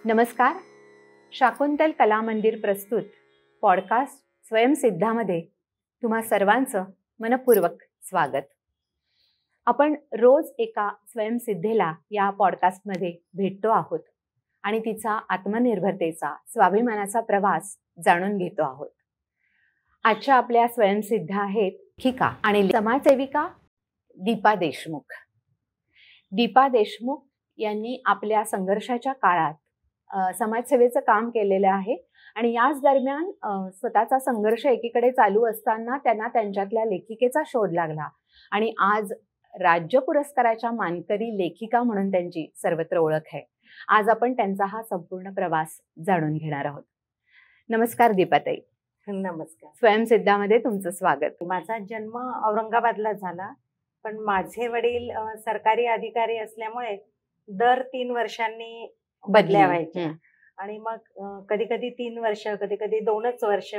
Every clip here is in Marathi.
नमस्कार. शाकुंतल कला मंदिर प्रस्तुत पॉडकास्ट स्वयंसिद्धामध्ये तुम्हा सर्वांचं मनपूर्वक स्वागत. आपण रोज एका स्वयंसिद्धेला या पॉडकास्टमध्ये भेटतो आहोत आणि तिचा आत्मनिर्भरतेचा, स्वाभिमानाचा प्रवास जाणून घेतो आहोत. आजच्या आपल्या स्वयंसिद्धा आहेत लेखिका आणि समाजसेविका दीपा देशमुख. दीपा देशमुख यांनी आपल्या संघर्षाच्या काळात समाजसेवेचं काम केलेलं आहे आणि याच दरम्यान स्वतःचा संघर्ष एकीकडे चालू असताना त्यांना त्यांच्यातल्या लेखिकेचा शोध लागला आणि आज राज्य पुरस्काराच्या मानकरी लेखिका म्हणून त्यांची सर्वत्र ओळख आहे. आज आपण त्यांचा हा संपूर्ण प्रवास जाणून घेणार आहोत. नमस्कार दीपाताई. नमस्कार. स्वयंसिद्धामध्ये तुमचं स्वागत. माझा जन्म औरंगाबादला झाला, पण माझे वडील सरकारी अधिकारी असल्यामुळे दर 3 वर्षांनी बदल्या व्हायच्या आणि मग कधी कधी 3 वर्ष, कधी कधी 2च वर्ष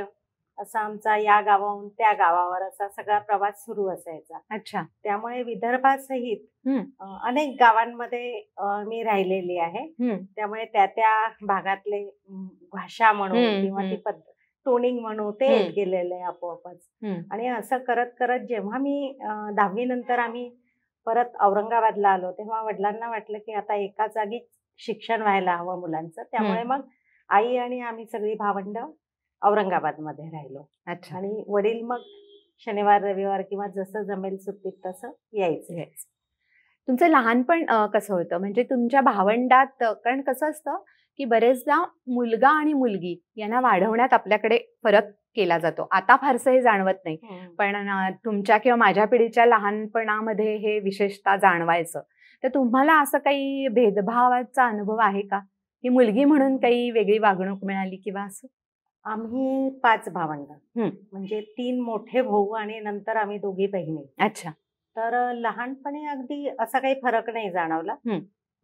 असा आमचा या गावाहून त्या गावावर असा सगळा प्रवास सुरू असायचा. अच्छा. त्यामुळे विदर्भासहित अनेक गावांमध्ये मी राहिलेली आहे. त्यामुळे त्या भागातले भाषा म्हणू किंवा ती टोनिंग म्हणू ते येत गेलेलं आहे आपोआपच. आणि असं करत करत जेव्हा मी 10वी नंतर आम्ही परत औरंगाबादला आलो तेव्हा वडिलांना वाटलं की आता एका जागी शिक्षण व्हायला हवं मुलांचं. त्यामुळे मग आई आणि आम्ही सगळी भावंड औरंगाबादमध्ये राहिलो. अच्छा. आणि वडील मग शनिवार रविवार किंवा जसं जमेल सुट्टीत तसं यायचं. तुमचं लहानपण कसं होतं? म्हणजे तुमच्या भावंडात, कारण कसं असतं की बरेचदा मुलगा आणि मुलगी यांना वाढवण्यात आपल्याकडे फरक केला जातो. आता फारसं हे जाणवत नाही, पण तुमच्या किंवा माझ्या पिढीच्या लहानपणामध्ये हे विशेषतः जाणवायचं. तर तुम्हाला असं काही भेदभावाचा अनुभव आहे का, की मुलगी म्हणून काही वेगळी वागणूक मिळाली किंवा असं? आम्ही 5 भावंड, म्हणजे 3 मोठे भाऊ आणि नंतर आम्ही 2 बहिणी. अच्छा. तर लहानपणी अगदी असा काही फरक नाही जाणवला.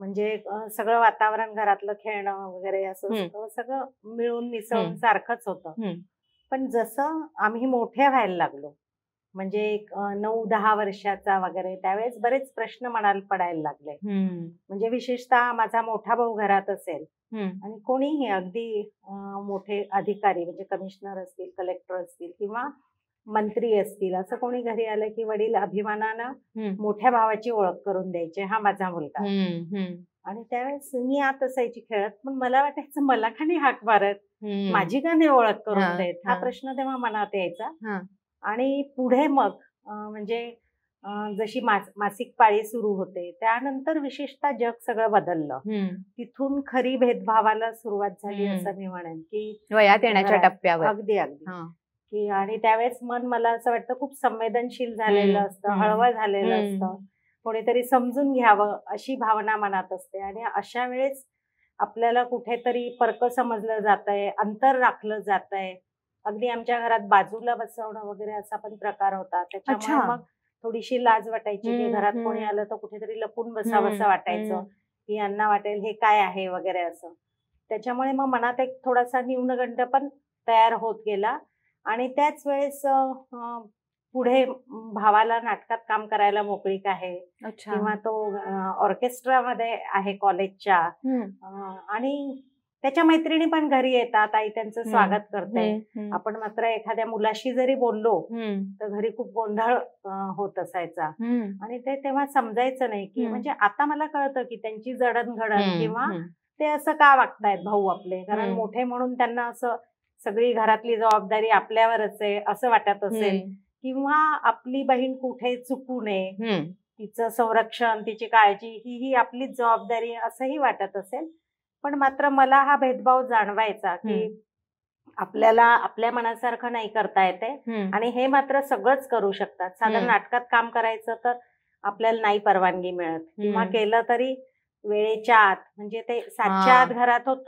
म्हणजे सगळं वातावरण, घरातलं खेळणं वगैरे असं सगळं मिळून मिसळून सारखंच होतं. पण जसं आम्ही मोठे व्हायला लागलो, म्हणजे 9-10 वर्षाचा वगैरे, त्यावेळेस बरेच प्रश्न मनाला पडायला लागले. म्हणजे विशेषतः माझा मोठा भाऊ घरात असेल आणि कोणीही अगदी मोठे अधिकारी म्हणजे कमिशनर असतील, कलेक्टर असतील किंवा मंत्री असतील, असं कोणी घरी आलं की वडील अभिमानानं मोठ्या भावाची ओळख करून द्यायचे, हा माझा मुलगा. आणि त्यावेळेस मी आत असायची खेळत, पण मला वाटायचं मला का नाही हाक मारत, माझी का नाही ओळख करून देत, हा प्रश्न तेव्हा मनात यायचा. आणि पुढे मग म्हणजे जशी मासिक पाळी सुरू होते त्यानंतर विशेषतः जग सगळं बदललं. तिथून खरी भेदभावाला सुरुवात झाली असं मी म्हणेन, की वयात येण्याच्या टप्प्यावर. अगदी की आणि त्यावेळेस मन मला असं वाटतं खूप संवेदनशील झालेलं असतं, हळवं झालेलं असतं, कोणीतरी समजून घ्यावं अशी भावना मनात असते. आणि अशा वेळेस आपल्याला कुठेतरी परक समजलं जातंय, अंतर राखलं जातंय. अगदी आमच्या घरात बाजूला बसवणं वगैरे असा पण प्रकार होता. त्याच्यामुळे मग थोडीशी लाज वाटायची की घरात कोणी आलं तर कुठेतरी लपून बसावंसं वाटायचं, की यांना वाटेल हे काय आहे वगैरे असं. त्याच्यामुळे मग मनात एक थोडासा न्यूनगंड पण तयार होत गेला. आणि त्याच वेळेस पुढे भावाला नाटकात काम करायला मोकळीक आहे किंवा तो ऑर्केस्ट्रामध्ये आहे कॉलेजच्या, आणि त्याच्या मैत्रिणी पण घरी येतात, आई त्यांचं स्वागत करते. आपण मात्र एखाद्या मुलाशी जरी बोललो तर घरी खूप गोंधळ होत असायचा. आणि ते तेव्हा समजायचं नाही की म्हणजे आता मला कळतं की त्यांची जडणघडण किंवा ते असं का वागतायत भाऊ आपले, कारण मोठे म्हणून त्यांना असं सगळी घरातली जबाबदारी आपल्यावरच आहे असं वाटत असेल, किंवा आपली बहीण कुठे चुकू नये, तिचं संरक्षण, तिची काळजी ही आपलीच जबाबदारी असंही वाटत असेल. पण मात्र मला हा भेदभाव जाणवायचा की आपल्याला आपल्या मनासारखं नाही करता येते आणि हे मात्र सगळंच करू शकतात. साधारण नाटकात काम करायचं तर आपल्याला नाही परवानगी मिळत, किंवा केलं तरी वेळेच्या आत, म्हणजे ते 7च्या आत घरात होत,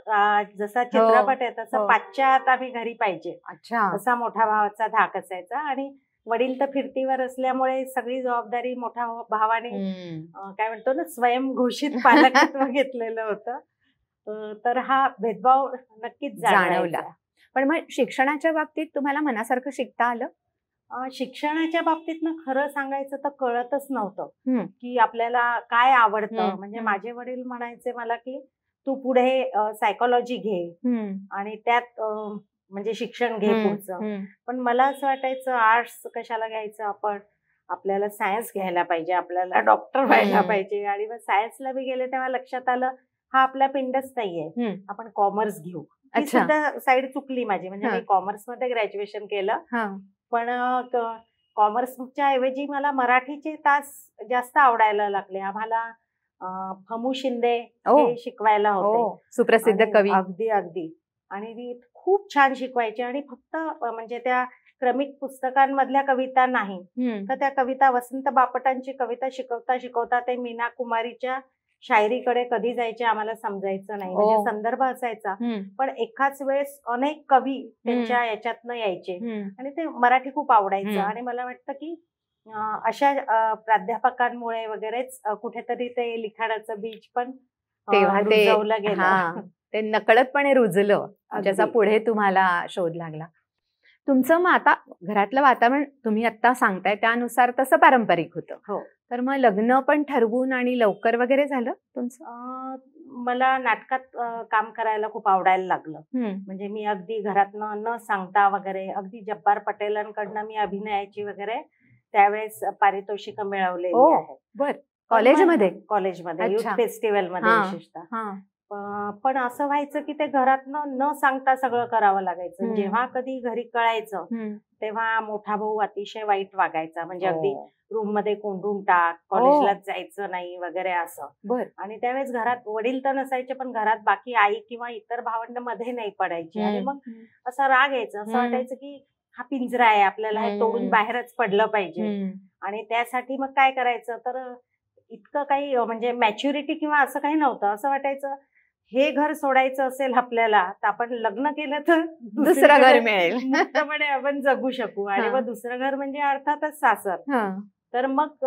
जसा चित्रपट आहे तसं 5च्या आत आम्ही घरी पाहिजे असा मोठ्या भावाचा धाक असायचा. आणि वडील तर फिरतीवर असल्यामुळे सगळी जबाबदारी मोठ्या भावाने काय म्हणतो ना स्वयंघोषित पालकत्व घेतलेलं होतं. तर हा भेदभाव नक्कीच जाणवला. पण मग शिक्षणाच्या बाबतीत तुम्हाला मनासारखं शिकता आलं? शिक्षणाच्या बाबतीत ना खरं सांगायचं तर कळतच नव्हतं की आपल्याला काय आवडतं. म्हणजे माझे वडील म्हणायचे मला की तू पुढे सायकोलॉजी घे आणि त्यात म्हणजे शिक्षण घे पुढचं. पण मला असं वाटायचं आर्ट्स कशाला घ्यायचं, आपण आपल्याला सायन्स घ्यायला पाहिजे, आपल्याला डॉक्टर व्हायला पाहिजे. आणि मग सायन्सला बी गेले तेव्हा लक्षात आलं हा आपला पिंडच नाहीये, आपण कॉमर्स घेऊ. ती सुद्धा साईड चुकली माझी. म्हणजे मी कॉमर्समध्ये ग्रॅज्युएशन केलं, पण कॉमर्सच्या ऐवजी मला मराठीचे तास जास्त आवडायला लागले. आम्हाला फमू शिंदे हे शिकवायला होते, सुप्रसिद्ध कवी. अगदी अगदी. आणि ती खूप छान शिकवायची. आणि फक्त म्हणजे त्या क्रमिक पुस्तकांमधल्या कविता नाही, तर त्या कविता वसंत बापटांची कविता शिकवता शिकवता ते मीना कुमारीच्या शायरीकडे कधी जायचे आम्हाला समजायचं नाही. म्हणजे संदर्भ असायचा, पण एकाच वेळेस अनेक कवी त्यांच्या याच्यातनं यायचे आणि ते मराठी खूप आवडायचं. आणि मला वाटतं की अशा प्राध्यापकांमुळे वगैरेच कुठेतरी ते लिखाणाचं बीज पण रुजवलं गेलं, ते नकळतपणे रुजलं, ज्याचा पुढे तुम्हाला शोध लागला. तुमचं मग आता घरातलं वातावरण तुम्ही आता सांगताय त्यानुसार तसं पारंपरिक होतं. हो. तर मग लग्न पण ठरवून आणि लवकर वगैरे झालं तुमचं? मला नाटकात काम करायला खूप आवडायला लागलं. म्हणजे मी अगदी घरातनं न सांगता वगैरे अगदी जब्बार पटेलांकडनं मी अभिनयाची वगैरे त्यावेळेस पारितोषिक मिळवलेली आहेत. बर. कॉलेजमध्ये युथ फेस्टिवलमध्ये विशेषतः. पण असं व्हायचं की ते घरातनं न सांगता सगळं करावं लागायचं. जेव्हा कधी घरी कळायचं तेव्हा मोठा भाऊ अतिशय वाईट वागायचा. म्हणजे अगदी रूम मध्ये कोंडून टाक, कॉलेजलाच जायचं नाही वगैरे असं. आणि त्यावेळेस घरात वडील तर नसायचे, पण घरात बाकी आई किंवा इतर भावंड मध्ये नाही पडायची. आणि मग असा राग यायचा, असं वाटायचं की हा पिंजरा आहे, आपल्याला हे तोडून बाहेरच पडलं पाहिजे. आणि त्यासाठी मग काय करायचं, तर इतकं काही म्हणजे मॅच्युरिटी किंवा असं काही नव्हतं. असं वाटायचं हे घर सोडायचं असेल आपल्याला तर आपण लग्न केलं तर दुसरं घर मिळेल, मुक्तपणे आपण जगू शकू. आणि मग दुसरं घर म्हणजे अर्थातच सासर. तर मग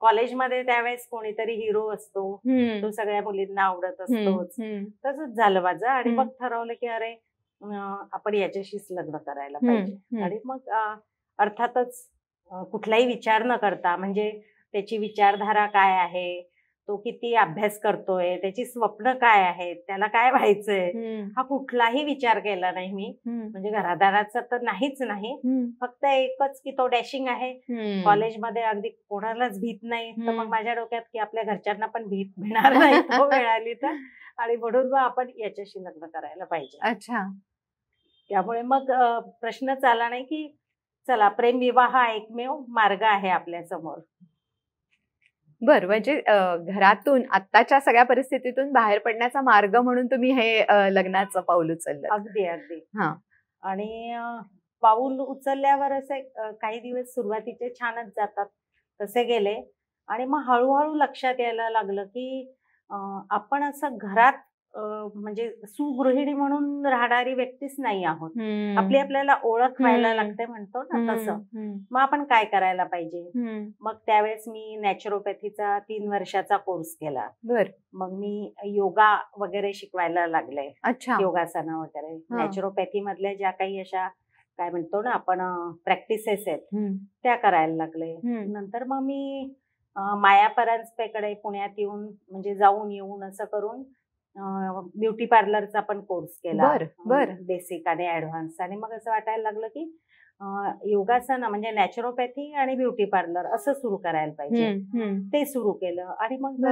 कॉलेजमध्ये त्यावेळेस कोणीतरी हिरो असतो, तो सगळ्या मुलींना आवडत असतोच. तसंच झालं माझं. आणि मग ठरवलं की अरे आपण याच्याशीच लग्न करायला पाहिजे. आणि मग अर्थातच कुठलाही विचार न करता, म्हणजे त्याची विचारधारा काय आहे, तो किती अभ्यास करतोय, त्याची स्वप्न काय आहेत, त्याला काय व्हायचंय, हा कुठलाही विचार केला नाही मी. म्हणजे घरादाराचा तर नाहीच नाही, फक्त एकच की तो डॅशिंग आहे, कॉलेजमध्ये अगदी कोणालाच भीत नाही. तर मग माझ्या डोक्यात की आपल्या घरच्यांना पण भीत मिळणार नाही तो मिळाली तर, आणि म्हणून मग आपण याच्याशी लग्न करायला पाहिजे. अच्छा. त्यामुळे मग प्रश्नच आला नाही की चला प्रेम विवाह हा एकमेव मार्ग आहे आपल्या समोर. बर. म्हणजे घरातून आत्ताच्या सगळ्या परिस्थितीतून बाहेर पडण्याचा मार्ग म्हणून तुम्ही हे लग्नाचं पाऊल उचललं? अगदी अगदी. आणि पाऊल उचलल्यावर असे काही दिवस सुरुवातीचे छानच जातात, तसे गेले. आणि मग हळूहळू लक्षात यायला लागलं की आपण असं घरात म्हणजे सुगृहिणी म्हणून राहणारी व्यक्तीच नाही आहोत. आपली आपल्याला ओळख व्हायला लागते म्हणतो ना तसं. मग आपण काय करायला पाहिजे. मग त्यावेळेस मी नॅचरोपॅथीचा 3 वर्षाचा कोर्स केला. मग मी योगा वगैरे शिकवायला लागले. योगासनं वगैरे. नॅचरोपॅथी मधल्या ज्या काही अशा काय म्हणतो ना आपण प्रॅक्टिसेस आहेत त्या करायला लागले. नंतर मग मी माया परांजपेकडे पुण्यात येऊन म्हणजे जाऊन येऊन असं करून ब्युटी पार्लरचा पण कोर्स केला, बेसिक आणि ऍडव्हान्स. आणि मग असं वाटायला लागलं की योगासन म्हणजे नॅचरोपॅथी आणि ब्युटी पार्लर असं सुरू करायला पाहिजे. ते सुरू केलं. आणि मग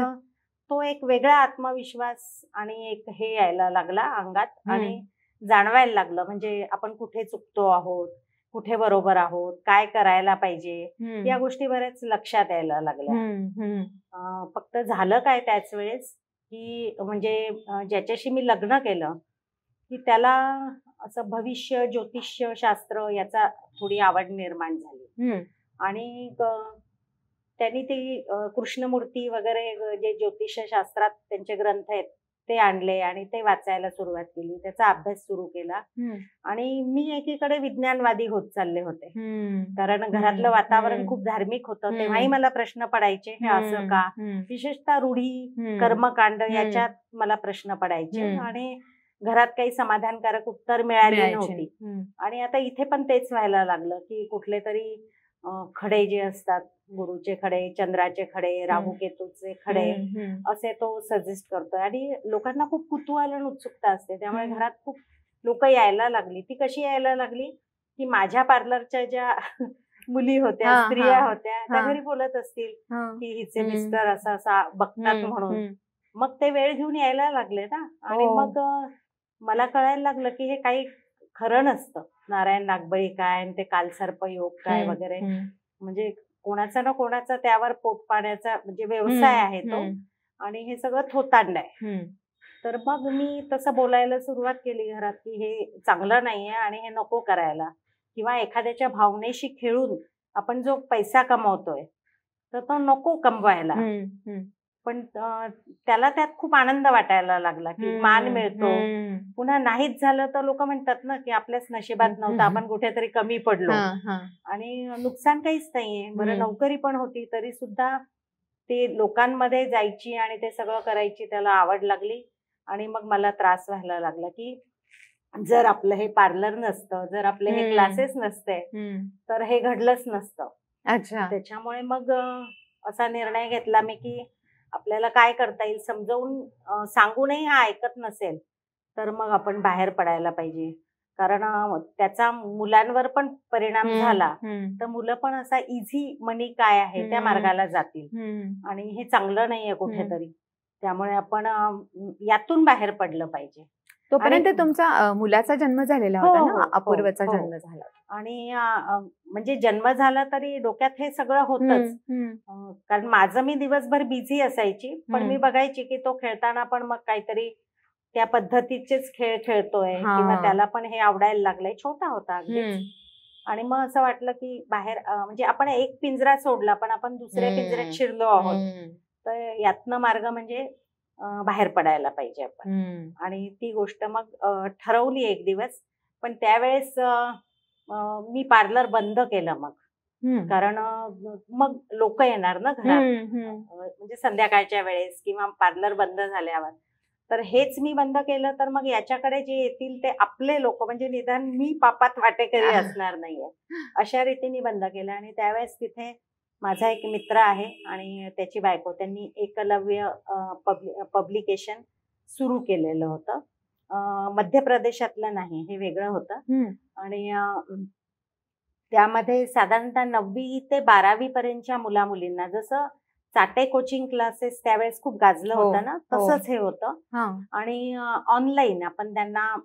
तो एक वेगळा आत्मविश्वास आणि एक हे यायला लागला अंगात. आणि जाणवायला लागलं म्हणजे आपण कुठे चुकतो आहोत, कुठे बरोबर आहोत, काय करायला पाहिजे, या गोष्टी बऱ्याच लक्षात यायला लागल्या. फक्त झालं काय त्याच वेळेस की म्हणजे ज्याच्याशी मी लग्न केलं की त्याला असं भविष्य ज्योतिष्य शास्त्र याचा थोडी आवड निर्माण झाली. आणि त्यांनी ती कृष्णमूर्ती वगैरे जे ज्योतिष शास्त्रात त्यांचे ग्रंथ आहेत ते आणले आणि ते वाचायला सुरुवात केली, त्याचा अभ्यास सुरू केला. आणि मी एकीकडे विज्ञानवादी होत चालले होते, कारण घरातलं वातावरण खूप धार्मिक होतं. तेव्हाही मला प्रश्न पडायचे हे असं का, विशेषतः रूढी कर्मकांड याच्यात मला प्रश्न पडायचे. आणि घरात काही समाधानकारक उत्तर मिळाली नव्हती. आणि आता इथे पण तेच व्हायला लागलं की कुठले तरी खडे जे असतात, गुरुचे खडे, चंद्राचे खडे, राहू केतूचे खडे, असे तो सजेस्ट करतोय. आणि लोकांना खूप कुतूहल आणि उत्सुकता असते, त्यामुळे घरात खूप लोक यायला लागली. ती कशी यायला लागली की माझ्या पार्लरच्या ज्या मुली होत्या, स्त्रिया होत्या, त्या घरी बोलत असतील की हिचे मिस्टर असा असा बघतात म्हणून. मग ते वेळ घेऊन यायला लागले ना. आणि मग मला कळायला लागलं की हे काही खरं नसतं. नारायण नागबळी काय आणि ते कालसर्प योग काय वगैरे, म्हणजे कोणाचा ना कोणाचा त्यावर पोट पाण्याचा म्हणजे व्यवसाय आहे तो, आणि हे सगळं थोतांड आहे. तर मग मी तसं बोलायला सुरुवात केली घरात की हे चांगलं नाहीये आणि हे नको करायला, किंवा एखाद्याच्या भावनेशी खेळून आपण जो पैसा कमवतोय तर तो नको कमवायला. पण त्याला त्यात खूप आनंद वाटायला लागला की मान मिळतो. पुन्हा नाहीच झालं तर लोक म्हणतात ना की आपल्याच नशिबात नव्हतं, आपण कुठेतरी कमी पडलो. आणि नुकसान काहीच नाहीये. बरं, नोकरी पण होती तरी सुद्धा ते लोकांमध्ये जायची आणि ते सगळं करायची त्याला आवड लागली. आणि मग मला त्रास व्हायला लागला की जर आपलं हे पार्लर नसतं, जर आपले हे क्लासेस नसते तर हे घडलंच नसतं. त्याच्यामुळे मग असा निर्णय घेतला मी की आपल्याला काय करता येईल, समजावून सांगूनही हा ऐकत नसेल तर मग आपण बाहेर पडायला पाहिजे. कारण त्याचा मुलांवर पण परिणाम झाला तर मुलं पण असा इझी मनी काय आहे त्या मार्गाला जातील, आणि हे चांगलं नाहीये कुठेतरी. त्यामुळे आपण यातून बाहेर पडलं पाहिजे. तोपर्यंत तुमचा मुलाचा जन्म झालेला होता ना, अपूर्वचा जन्म झाला. आणि म्हणजे जन्म झाला तरी डोक्यात हे सगळं होतच. कारण माझं मी दिवसभर बिझी असायची, पण मी बघायची की तो खेळताना पण मग काहीतरी त्या पद्धतीचेच खेळ खेळतोय, किंवा त्याला पण हे आवडायला लागलंय. छोटा होता अगदीच. आणि मग असं वाटलं की बाहेर म्हणजे आपण एक पिंजरा सोडला पण आपण दुसऱ्या पिंजऱ्यात शिरलो आहोत. तर यातनं मार्ग म्हणजे बाहेर पडायला पाहिजे आपण. आणि ती गोष्ट मग ठरवली एक दिवस. पण त्यावेळेस मी पार्लर बंद केलं मग. कारण मग लोक येणार ना घरात, म्हणजे संध्याकाळच्या वेळेस किंवा पार्लर बंद झाल्यावर. तर हेच मी बंद केलं तर मग याच्याकडे जे येतील ते आपले लोक, म्हणजे निदान मी पापात वाटेकरी असणार नाहीये, अशा रीतीने बंद केलं. आणि त्यावेळेस तिथे माझा एक मित्र आहे आणि त्याची बायको, त्यांनी एकलव्य पब्लिकेशन सुरू केलेलं होतं. मध्य प्रदेशातलं नाही, हे वेगळं होतं. आणि त्यामध्ये साधारणतः 9वी ते 12वी पर्यंतच्या मुलामुलींना, जसं चाटे कोचिंग क्लासेस त्यावेळेस खूप गाजलं होतं ना, तसंच हे होतं. आणि ऑनलाईन आपण त्यांना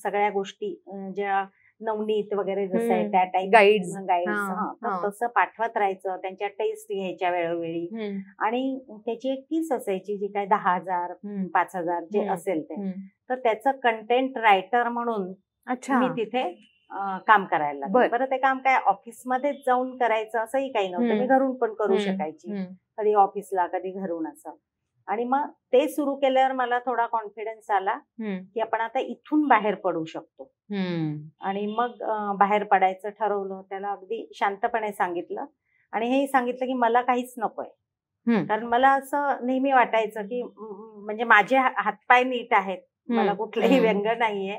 सगळ्या गोष्टी ज्या नवनीत वगैरे जसं आहे त्या टाईप गाईड्स तसं पाठवत राहायचं. त्यांच्या टेस्ट घ्यायच्या वेळोवेळी. आणि त्याची एक फीस असायची जी काय 10,000 5,000 जे असेल ते. तर त्याचं कंटेंट रायटर म्हणून मी तिथे काम करायला लागले. बरं, ते काम काय ऑफिसमध्येच जाऊन करायचं असंही काही नव्हतं. मी घरून पण करू शकायची, कधी ऑफिसला कधी घरून असं. आणि मग ते सुरू केल्यावर मला थोडा कॉन्फिडन्स आला की आपण आता इथून बाहेर पडू शकतो. आणि मग बाहेर पडायचं ठरवलं. त्याला अगदी शांतपणे सांगितलं आणि हेही सांगितलं की मला काहीच नकोय. कारण मला असं नेहमी वाटायचं की म्हणजे माझे हातपाय नीट आहेत, मला कुठलंही व्यंग नाहीये.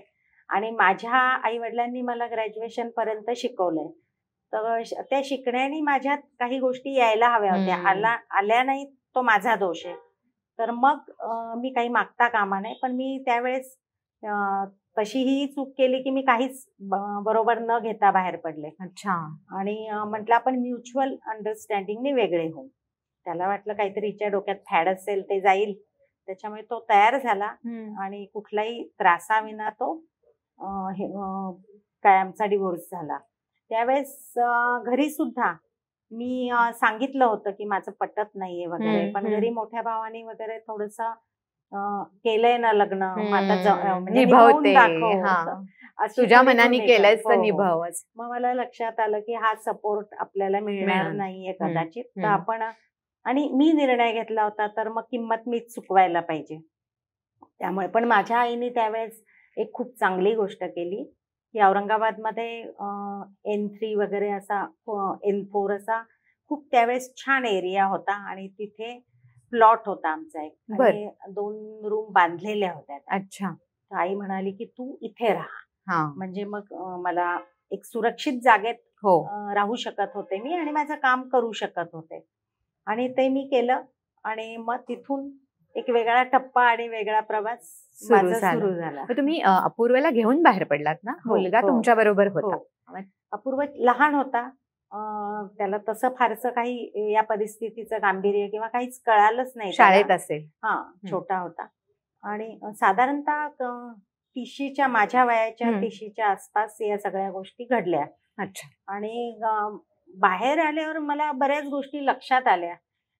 आणि माझ्या आई वडिलांनी मला ग्रॅज्युएशन पर्यंत शिकवलंय. तर त्या शिकण्याने माझ्यात काही गोष्टी यायला हव्या होत्या, आल्या नाही तो माझा दोष आहे. तर मग मी काही मागता कामा नये. पण मी त्यावेळेस तशी ही चूक केली की मी काहीच बरोबर न घेता बाहेर पडले. आणि म्हटलं आपण म्युच्युअल अंडरस्टँडिंगने वेगळे होऊ. त्याला वाटलं काहीतरी हिच्या डोक्यात फॅड असेल ते जाईल, त्याच्यामुळे तो तयार झाला. आणि कुठलाही त्रासाविना तो काय आमचा डिवोर्स झाला. त्यावेळेस घरी सुद्धा मी सांगितलं होतं की माझं पटत नाहीये वगैरे, पण घरी मोठ्या भावानी वगैरे थोडस केलंय ना लग्न, म्हणजे तुझ्या मनाने केलंयच तर निभावच. मग मला लक्षात आलं की हा सपोर्ट आपल्याला मिळणार नाहीये कदाचित. तर आपण, आणि मी निर्णय घेतला होता तर मग किंमत मीच चुकवायला पाहिजे. त्यामुळे पण माझ्या आईने त्यावेळेस एक खूप चांगली गोष्ट केली की औरंगाबादमध्ये N3 वगैरे असा N4 असा खूप त्यावेळेस छान एरिया होता आणि तिथे प्लॉट होता आमचा एक, आणि 2 रूम बांधलेल्या होत्या. आई म्हणाली की तू इथे राहा, म्हणजे मग मला एक सुरक्षित जागेत हो. राहू शकत होते मी आणि माझं काम करू शकत होते. आणि ते मी केलं आणि मग तिथून एक वेगळा टप्पा आणि वेगळा प्रवास माझा सुरू झाला. तुम्ही अपूर्वेला घेऊन बाहेर पडलात ना? मुलगा तुमच्या बरोबर होता? अपूर्व लहान होता. त्याला तसं फारसं काही या परिस्थितीचं गांभीर्य किंवा काहीच कळालंच नाही. शाळेत असेल. छोटा होता. आणि साधारणतः 30च्या माझ्या वयाच्या 30च्या आसपास या सगळ्या गोष्टी घडल्या. अच्छा. आणि बाहेर आल्यावर मला बऱ्याच गोष्टी लक्षात आल्या.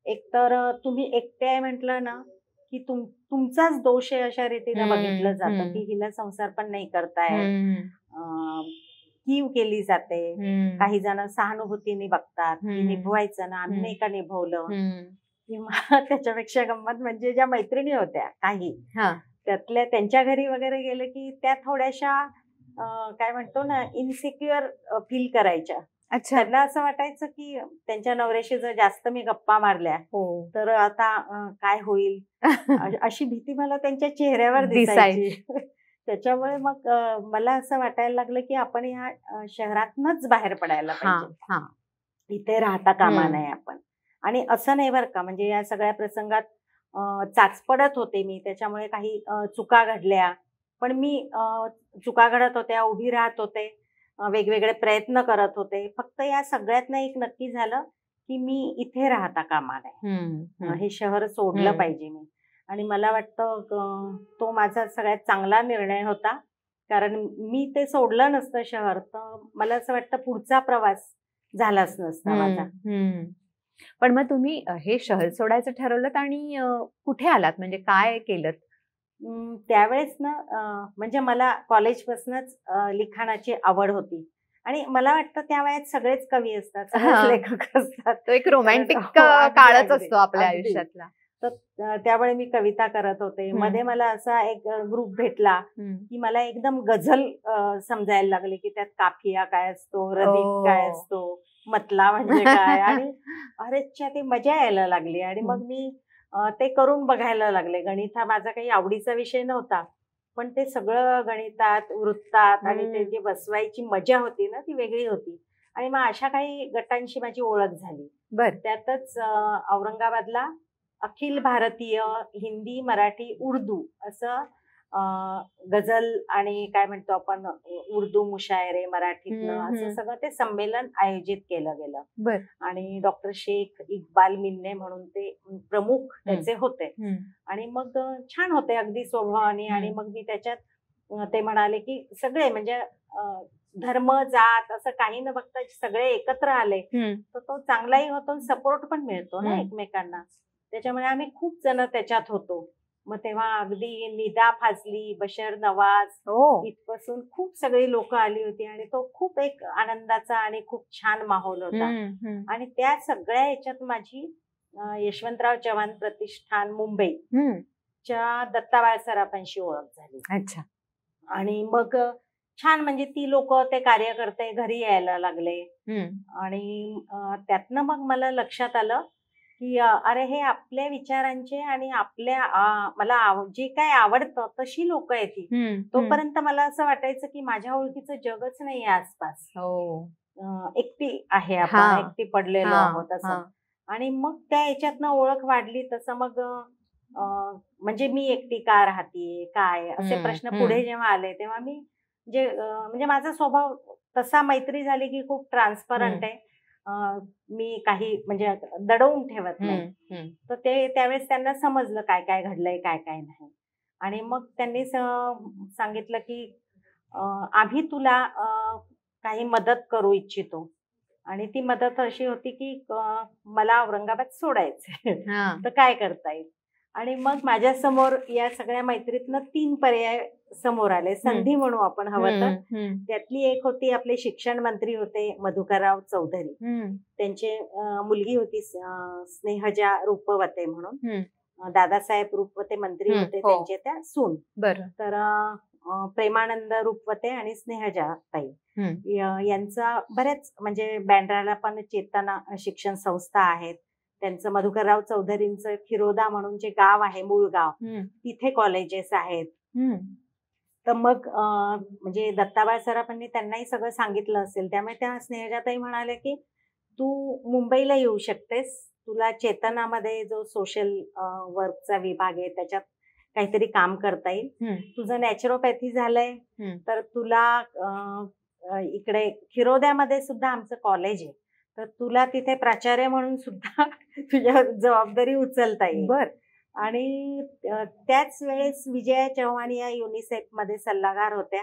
एकतर तुम्ही एकटे आहे म्हटलं ना की तुमचाच दोष आहे अशा रीतीने बघितलं जातं की हिला संसार पण नाही करताय, कीव केली जाते. काही जण सहानुभूतीने बघतात की निभवायचं ना, आम्ही नाही का निभवलं. किंवा त्याच्यापेक्षा गंमत म्हणजे ज्या मैत्रिणी होत्या काही, त्यातल्या त्यांच्या घरी वगैरे गेले की त्या थोड्याशा काय म्हणतो ना इन्सिक्युअर फील करायच्या. त्यांना असं वाटायचं की त्यांच्या नवऱ्याशी जर जास्त मी गप्पा मारल्या तर आता काय होईल अशी भीती मला त्यांच्या चेहऱ्यावर दिसायची. त्याच्यामुळे मग मला असं वाटायला लागलं की आपण या शहरातनच बाहेर पडायला पाहिजे, इथे राहता कामा नये आपण. आणि असं नाही बरं का, म्हणजे या सगळ्या प्रसंगात चाचपडत होते मी, त्याच्यामुळे काही चुका घडल्या. पण मी चुका घडत होत्या, उभी राहत होते, वेगवेगळे प्रयत्न करत होते. फक्त या सगळ्यातनं एक नक्की झालं की मी इथे राहता कामा नये, हे शहर सोडलं पाहिजे मी. आणि मला वाटतं तो माझा सगळ्यात चांगला निर्णय होता, कारण मी ते सोडलं नसतं शहर तर मला असं वाटतं पुढचा प्रवास झालाच नसता माझा. पण मग तुम्ही हे शहर सोडायचं ठरवलं आणि कुठे आलात, म्हणजे काय केलं? त्यावेळेस ना म्हणजे मला कॉलेजपासूनच लिखाणाची आवड होती आणि मला वाटतं त्या वयात सगळेच कवी असतात, सगळेच लेखक असतात. तो एक रोमॅन्टिक काळच असतो आपल्या आयुष्यातला. तर त्यावेळी मी कविता करत होते. मध्ये मला असा एक ग्रुप भेटला की मला एकदम गझल समजायला लागले की त्यात काफिया काय असतो, रदीफ काय असतो, मतला म्हणजे काय. आणि अरेच्या ते मजा यायला लागली. आणि मग मी ते करून बघायला लागले. गणित हा माझा काही आवडीचा विषय नव्हता, पण ते सगळं गणितात वृत्तात आणि ते जे बसवायची मजा होती ना ती वेगळी होती. आणि मग अशा काही गटांशी माझी ओळख झाली. त्यातच औरंगाबादला अखिल भारतीय हिंदी मराठी उर्दू असं गझल आणि काय म्हणतो आपण उर्दू मुशायरे मराठीतलं असं सगळं ते संमेलन आयोजित केलं गेलं. आणि डॉक्टर शेख इक्बाल मिन्ने म्हणून ते प्रमुख त्याचे होते. आणि मग छान होते अगदी स्वभावाने. आणि मग मी त्याच्यात ते म्हणाले की सगळे म्हणजे धर्म जात असं काही न बघता सगळे एकत्र आले तर तो चांगलाही होतो, सपोर्ट पण मिळतो ना एकमेकांना. त्याच्यामुळे आम्ही खूप जण त्याच्यात होतो. मग तेव्हा अगदी निदा फाजली, बशर नवाज इथपासून खूप सगळी लोक आली होती आणि तो खूप एक आनंदाचा आणि खूप छान माहोल होता. आणि त्या सगळ्या याच्यात माझी यशवंतराव चव्हाण प्रतिष्ठान मुंबई च्या दत्ता बाळसराफांशी ओळख झाली. अच्छा. आणि मग छान म्हणजे ती लोक ते कार्यकर्ते घरी यायला लागले. आणि त्यातनं मग मला लक्षात आलं की अरे हे आपल्या विचारांचे आणि आपल्या मला जे काय आवडतं तशी लोक येतील. तोपर्यंत मला असं वाटायचं की माझ्या ओळखीचं जगच नाही आसपास, एकटी आहे आपण, एकटी पडलेलो आहोत असं. आणि मग त्या याच्यातनं ओळख वाढली. तसं मग म्हणजे मी एकटी का राहतीये काय असे प्रश्न पुढे जेव्हा आले तेव्हा मी म्हणजे माझा स्वभाव तसा मैत्री झाली की खूप ट्रान्सपरंट आहे. मी काही म्हणजे दडवून ठेवत नाही. तर ते त्यावेळेस त्यांना समजलं काय काय घडलंय काय काय नाही. आणि मग त्यांनी सांगितलं की आम्ही तुला काही मदत करू इच्छितो. आणि ती मदत अशी होती की मला औरंगाबाद सोडायचे तर काय करता येईल. आणि मग माझ्या समोर या सगळ्या मैत्रीतनं 3 पर्याय समोर आले, संधी म्हणू आपण हवं तर. त्यातली एक होती, आपले शिक्षण मंत्री होते मधुकरराव चौधरी, त्यांची मुलगी होती स्नेहजा रूपवते म्हणून, दादासाहेब रूपवते मंत्री होते त्यांचे त्या सून. तर प्रेमानंद रूपवते आणि स्नेहजा ताई यांचा बऱ्याच म्हणजे बँड्राला पण चेतना शिक्षण संस्था आहेत. त्यांचं मधुकरराव चौधरींचं खिरोदा म्हणून जे गाव आहे मूळ गाव तिथे कॉलेजेस आहेत. तर मग म्हणजे दत्ताबाळ सराफांनी त्यांनाही सगळं सांगितलं असेल, त्यामुळे त्या स्नेहजाताई म्हणाल्या की तू मुंबईला येऊ शकतेस, तुला चेतनामध्ये जो सोशल वर्कचा विभाग आहे त्याच्यात काहीतरी काम करता येईल. तुझं नॅचरोपॅथी झालंय तर तुला इकडे खिरोद्यामध्ये सुद्धा आमचं कॉलेज आहे, तर तुला तिथे प्राचार्य म्हणून सुद्धा तुझ्या जबाबदारी उचलता येईल. बर. आणि त्याच वेळेस विजया चव्हाण या युनिसेफ मध्ये सल्लागार होत्या.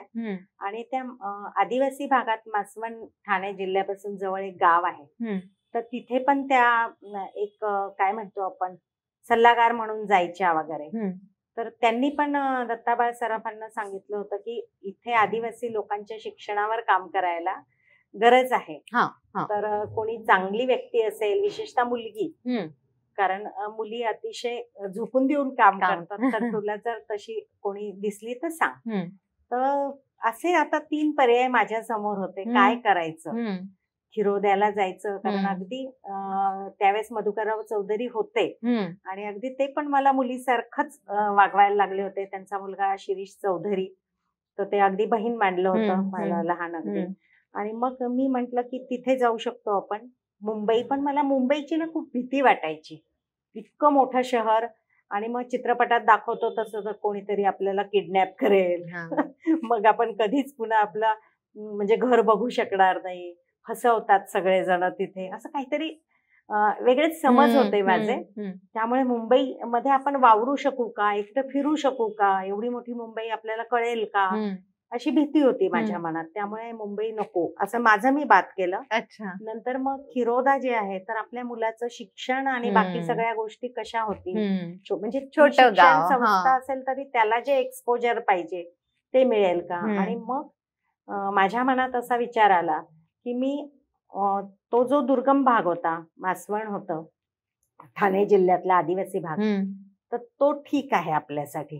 आणि त्या आदिवासी भागात मासवण ठाणे जिल्ह्यापासून जवळ एक गाव आहे, तर तिथे पण त्या एक काय म्हणतो आपण सल्लागार म्हणून जायच्या वगैरे. तर त्यांनी पण दत्ताबाळ सराफांना सांगितलं होतं की इथे आदिवासी लोकांच्या शिक्षणावर काम करायला गरज आहे. तर कोणी चांगली व्यक्ती असेल, विशेषतः मुलगी, कारण मुली अतिशय झोकून देऊन काम करतात, तर तुला जर तशी कोणी दिसली तर सांग. तर असे आता 3 पर्याय माझ्या समोर होते, काय करायचं. खिरोद्याला जायचं, कारण अगदी त्यावेळेस मधुकरराव चौधरी होते आणि अगदी ते पण मला मुलीसारखंच वागवायला लागले होते. त्यांचा मुलगा शिरीष चौधरी, तर ते अगदी बहीण मानलं होतं मला, लहान अगदी. आणि मग मी म्हंटल की तिथे जाऊ शकतो आपण. मुंबई, पण मला मुंबईची ना खूप भीती वाटायची, इतकं मोठं शहर, आणि मग चित्रपटात दाखवतो तसं तर कोणीतरी आपल्याला किडनॅप करेल, मग आपण कधीच पुन्हा आपलं म्हणजे घर बघू शकणार नाही, फसवतात सगळेजण तिथे, असं काहीतरी वेगळेच समज होते माझे. त्यामुळे मुंबईमध्ये आपण वावरू शकू का, एकटं फिरू शकू का, एवढी मोठी मुंबई आपल्याला कळेल का, अशी भीती होती माझ्या मनात. त्यामुळे मुंबई नको असं माझं मी बात केलं. नंतर मग खिरोदा जे आहे, तर आपल्या मुलाचं शिक्षण आणि बाकी सगळ्या गोष्टी कशा होतील, म्हणजे छोटं संस्था असेल तरी त्याला जे एक्सपोजर पाहिजे ते मिळेल का. आणि मग माझ्या मनात असा विचार आला की मी तो जो दुर्गम भाग होता, मासवण होतं ठाणे जिल्ह्यातला आदिवासी भाग, तर तो ठीक आहे आपल्यासाठी.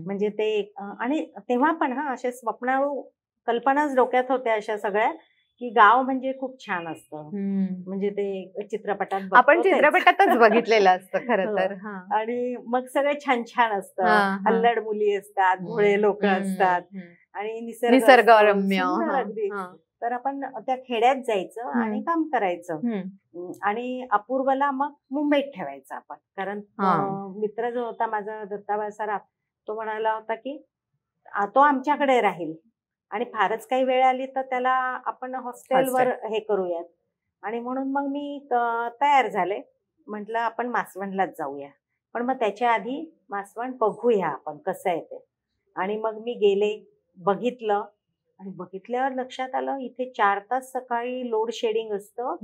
म्हणजे ते आणि तेव्हा पण अशा स्वप्नाळू कल्पनाच डोक्यात होत्या अशा सगळ्या, की गाव म्हणजे खूप छान असतं. म्हणजे ते चित्रपटात आपण चित्रपटातच बघितलेलं असतं खरं तर. आणि मग सगळे छान छान असतं, अल्लड मुली असतात, भोळे लोक असतात आणि निसर्गरम्य अगदी. तर आपण त्या खेड्यात जायचं आणि काम करायचं. आणि अपूर्वला मग मुंबईत ठेवायचं आपण, कारण मित्र जो होता माझा दत्ताबाळ सराफ, तो म्हणाला होता की तो आमच्याकडे राहील आणि फारच काही वेळ आली तर त्याला आपण हॉस्टेलवर हे करूयात. आणि म्हणून मग मी तयार झाले, म्हटलं आपण मासवणलाच जाऊया, पण मग त्याच्या आधी मासवण बघूया आपण कसं आहे ते. आणि मग मी गेले, बघितलं, आणि बघितल्यावर लक्षात आलं इथे 4 तास सकाळी लोड शेडिंग असतं,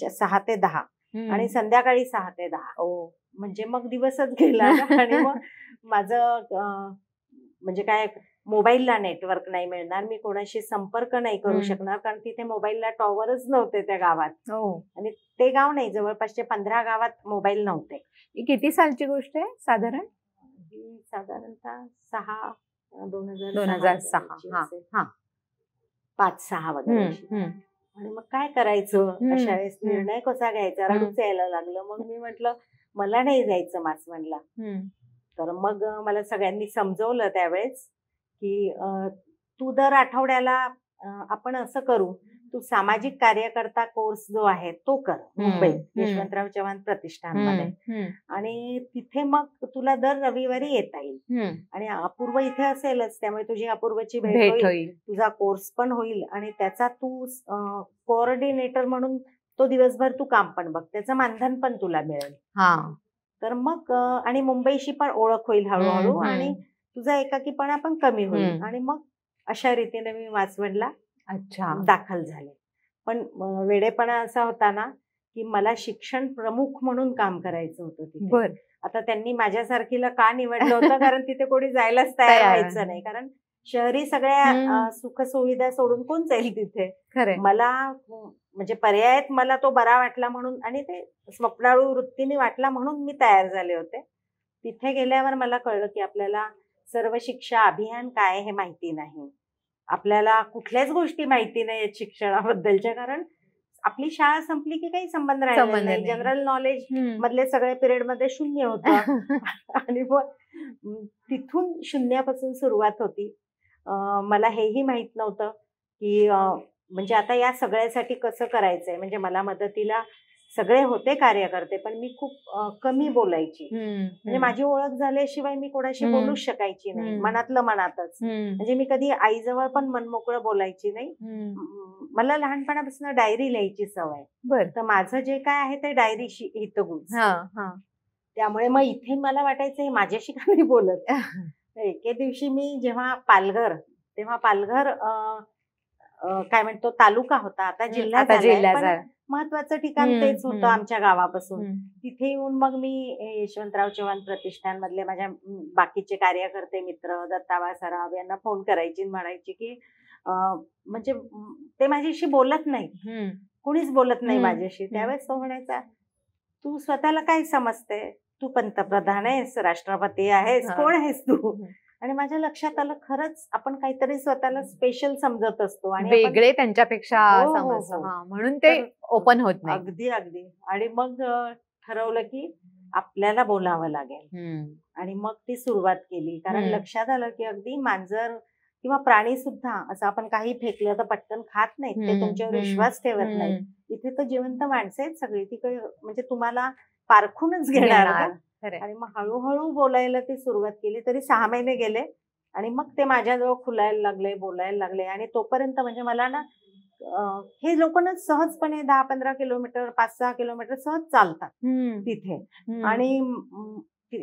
6 ते 10 आणि संध्याकाळी 6 ते 10. म्हणजे मग दिवसच गेला. आणि मग माझं म्हणजे काय, मोबाईलला नेटवर्क नाही मिळणार, मी कोणाशी संपर्क नाही करू शकणार, कारण तिथे मोबाईलला टॉवरच नव्हते त्या गावात. आणि ते गाव नाही, जवळपासचे 15 गावात मोबाईल नव्हते. किती सालची गोष्ट आहे साधारण? साधारणतः 2006 5-6 वगैरे. आणि मग काय करायचं अशा वेळेस, निर्णय कसा घ्यायचा, रडूच यायला लागलं. मग मी म्हटलं मला नाही जायचं मासवणला. तर मग मला सगळ्यांनी समजवलं त्यावेळेस की तू दर आठवड्याला आपण असं करू, तू सामाजिक कार्यकर्ता कोर्स जो आहे तो कर मुंबईत यशवंतराव चव्हाण प्रतिष्ठानमध्ये, आणि तिथे मग तुला दर रविवारी येता येईल. आणि अपूर्व इथे असेलच, त्यामुळे तुझी अपूर्वची भेट होईल, तुझा कोर्स पण होईल, आणि त्याचा तू कोऑर्डिनेटर म्हणून तो दिवसभर तू काम पण बघ, त्याचं मानधन पण तुला मिळेल. तर मग आणि मुंबईशी पण ओळख होईल हळूहळू, आणि तुझा एकाकीपणा पण कमी होईल. आणि मग अशा रीतीने मी मासवणला दाखल झाले. पण वेडेपणा असा होता ना की मला शिक्षण प्रमुख म्हणून काम करायचं होतं तिथे. आता त्यांनी माझ्यासारखीला का निवडलं होतं, कारण तिथे कोणी जायलाच तयार व्हायचं नाही, कारण शहरी सगळ्या सुखसुविधा सोडून कोण जाईल तिथे. मला म्हणजे पर्यायात मला तो बरा वाटला म्हणून, आणि ते स्वप्नाळू वृत्तीने वाटला म्हणून मी तयार झाले होते. तिथे गेल्यावर मला कळलं की आपल्याला सर्व शिक्षा अभियान काय हे माहिती नाही, आपल्याला कुठल्याच गोष्टी माहिती नाही शिक्षणाबद्दलच्या, कारण आपली शाळा संपली की काही संबंध राहिला नाही. जनरल नॉलेज मधले सगळे पिरियड मध्ये 0 होतं. आणि मग तिथून शून्यापासून सुरुवात होती. मला हेही माहित नव्हतं की म्हणजे आता या सगळ्यासाठी कसं करायचंय. म्हणजे मला मदतीला सगळे होते कार्यकर्ते, पण मी खूप कमी बोलायची. म्हणजे माझी ओळख झाल्याशिवाय मी कोणाशी बोलूच शकायची नाही, मनातलं मनातच. म्हणजे मी कधी आईजवळ पण मनमोकळं बोलायची नाही. मला लहानपणापासून डायरी लिहायची सवय. तर माझं जे काय आहे ते डायरीशी हितगुज. त्यामुळे मग इथे मला वाटायचं हे माझ्याशी का नाही बोलत. एके दिवशी मी जेव्हा पालघर, तेव्हा पालघर काय म्हणतो तालुका होता, आता जिल्हा झालाय, महत्वाचं ठिकाण तेच होतं आमच्या गावापासून. तिथे येऊन मग मी यशवंतराव चव्हाण प्रतिष्ठान मधले माझ्या बाकीचे कार्यकर्ते मित्र, दत्ताबा सराफ यांना फोन करायची, म्हणायची की म्हणजे ते माझ्याशी बोलत नाही, कुणीच बोलत नाही माझ्याशी. त्यावेळेस तो म्हणायचा, तू स्वतःला काय समजते, तू पंतप्रधान आहेस, राष्ट्रपती आहेस, कोण आहेस तू. आणि माझ्या लक्षात आलं, खरंच आपण काहीतरी स्वतःला स्पेशल समजत असतो आणि वेगळे त्यांच्यापेक्षा म्हणून ते ओपन होत नाही. अगदी अगदी. आणि मग ठरवलं की आपल्याला बोलावं लागेल आणि मग ती सुरुवात केली. कारण लक्षात आलं की अगदी मांजर किंवा प्राणी सुद्धा असं आपण काही फेकलं तर पटकन खात नाहीत, ते तुमच्यावर विश्वास ठेवत नाही. इथे तर जिवंत माणसं आहेत सगळी, ती म्हणजे तुम्हाला पारखूनच घेणार. आणि मग हळूहळू बोलायला ती सुरुवात केली. तरी 6 महिने गेले आणि मग ते माझ्याजवळ खुलायला लागले, बोलायला लागले. आणि तोपर्यंत म्हणजे मला ना हे लोक ना सहजपणे 10-15 किलोमीटर, 5-6 किलोमीटर सहज चालतात तिथे. आणि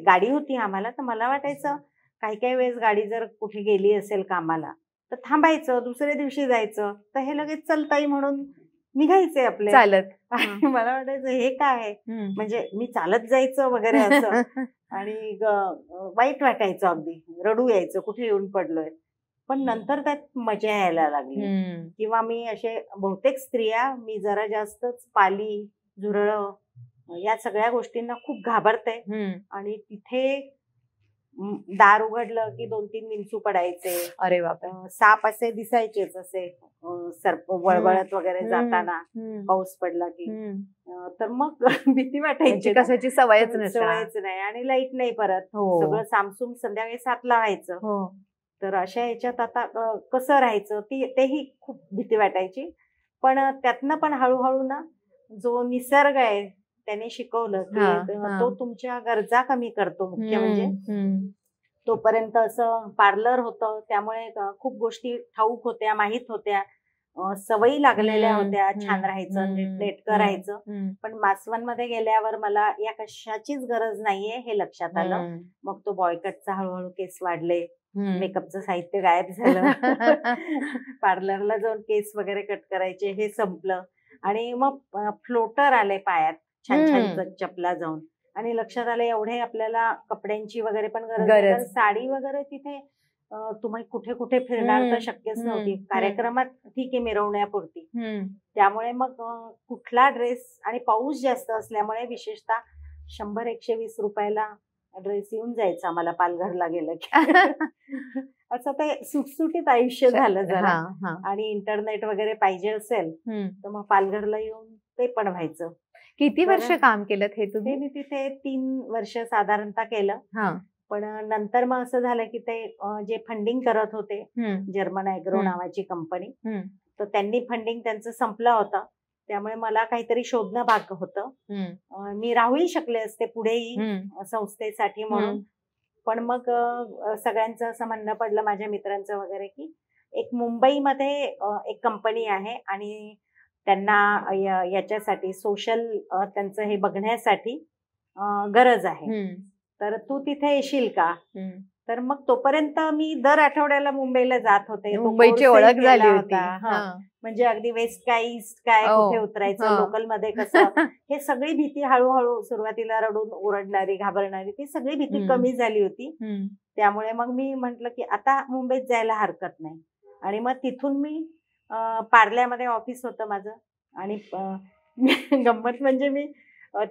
गाडी होती आम्हाला, तर मला वाटायचं काही काही वेळेस गाडी जर कुठे गेली असेल कामाला तर थांबायचं, दुसऱ्या दिवशी जायचं, तर हे लगेच चलताई म्हणून निघायचे आपले चालत. मला वाटायचं हे काय, म्हणजे मी चालत जायचं वगैरे असं. आणि वाईट वाटायचं, अगदी रडू यायचं, कुठे येऊन पडलोय. पण नंतर त्यात मजा यायला लागली. किंवा मी असे बहुतेक स्त्रिया, मी जरा जास्तच पाली, झुरळं या सगळ्या गोष्टींना खूप घाबरते. आणि तिथे दार उघडलं की 2-3 विंचू पडायचे. अरे बाप. साप असे दिसायचेच, असे सर्प वळवळत वगैरे जाताना, पाऊस पडला की. तर मग भीती वाटायची, कशाची सवयच नाही. आणि लाईट नाही परत, सगळं सामसूम संध्याकाळी 7ला व्हायचं. तर अशा ह्याच्यात आता कसं राहायचं तेही खूप भीती वाटायची. पण त्यातनं पण हळूहळू ना जो निसर्ग आहे त्याने शिकवलं की तो तुमच्या गरजा कमी करतो. मुख्य म्हणजे तोपर्यंत असं पार्लर होतं, त्यामुळे खूप गोष्टी ठाऊक होत्या, माहीत होत्या, सवयी लागलेल्या होत्या, छान राहायचं, नेटकं राहायचं. पण मासवणमध्ये गेल्यावर मला या कशाचीच गरज नाहीये हे लक्षात आलं. मग तो बॉयकटचा हळूहळू केस वाढले, मेकअपचं साहित्य गायब झालं, पार्लरला जाऊन केस वगैरे कट करायचे हे संपलं. आणि मग फ्लोटर आले पायात, छान छान चपला जाऊन. आणि लक्षात आलं एवढे आपल्याला कपड्यांची वगैरे पण गरज. साडी वगैरे तिथे तुम्ही कुठे कुठे फिरणार तर शक्यच नव्हती. कार्यक्रमात ठीक आहे, मिरवण्यापुरती. त्यामुळे मग कुठला ड्रेस, आणि पाऊस जास्त असल्यामुळे विशेषतः 100-120 रुपयाला ड्रेस येऊन जायचा मला पालघरला गेलं की. असं ते सुटसुटीत आयुष्य झालं जरा. आणि इंटरनेट वगैरे पाहिजे असेल तर मग पालघरला येऊन ते पण व्हायचं. किती वर्ष काम केलं हे तुम्ही? मी तिथे 3 वर्ष साधारणतः केलं. पण नंतर मग असं झालं की ते जे फंडिंग करत होते, जर्मन ॲग्रो नावाची कंपनी, तर त्यांनी फंडिंग त्यांचं संपलं होतं. त्यामुळे मला काहीतरी शोधणं भाग होतं. मी राहूही शकले असते पुढेही संस्थेसाठी म्हणून. पण मग सगळ्यांचं असं म्हणणं पडलं, माझ्या मित्रांचं वगैरे, की एक मुंबईमध्ये एक कंपनी आहे आणि त्यांना याच्यासाठी सोशल त्यांचं हे बघण्यासाठी गरज आहे, तर तू तिथे येशील का. तर मग तोपर्यंत मी दर आठवड्याला मुंबईला जात होते. मुंबईची ओळख झाली होती. म्हणजे अगदी वेस्ट काय ईस्ट काय, कुठे उतरायचं, लोकल मध्ये कसं, हे सगळी भीती हळूहळू, सुरुवातीला रडून ओरडणारी, घाबरणारी, ती सगळी भीती कमी झाली होती. त्यामुळे मग मी म्हंटल की आता मुंबईत जायला हरकत नाही. आणि मग तिथून मी पार्ल्यामध्ये ऑफिस होतं माझं. आणि गंमत म्हणजे मी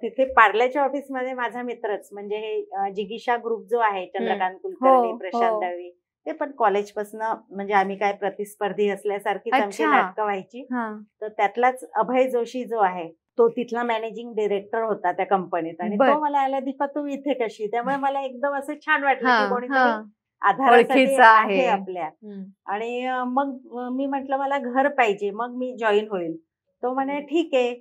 तिथे पार्ल्याच्या ऑफिसमध्ये माझा मित्रच, म्हणजे हे जिगीषा ग्रुप जो आहे, चंद्रकांत कुलकर्णी, प्रशांत दळवी, ते पण कॉलेजपासून, म्हणजे आम्ही काय प्रतिस्पर्धी असल्यासारखीच आमची नाटकं व्हायची. तर त्यातलाच अभय जोशी जो आहे तो तिथला मॅनेजिंग डिरेक्टर होता त्या कंपनीत. आणि तो मला आला, दीपा तू इथे कशी. त्यामुळे मला एकदम असं छान वाटलं की कोणीतरी आधारासाठी ओळखीचं आहे आहे. आपल्या. आणि मग मी म्हटलं मला घर पाहिजे, मग मी जॉईन होईल. तो म्हणे ठीक आहे.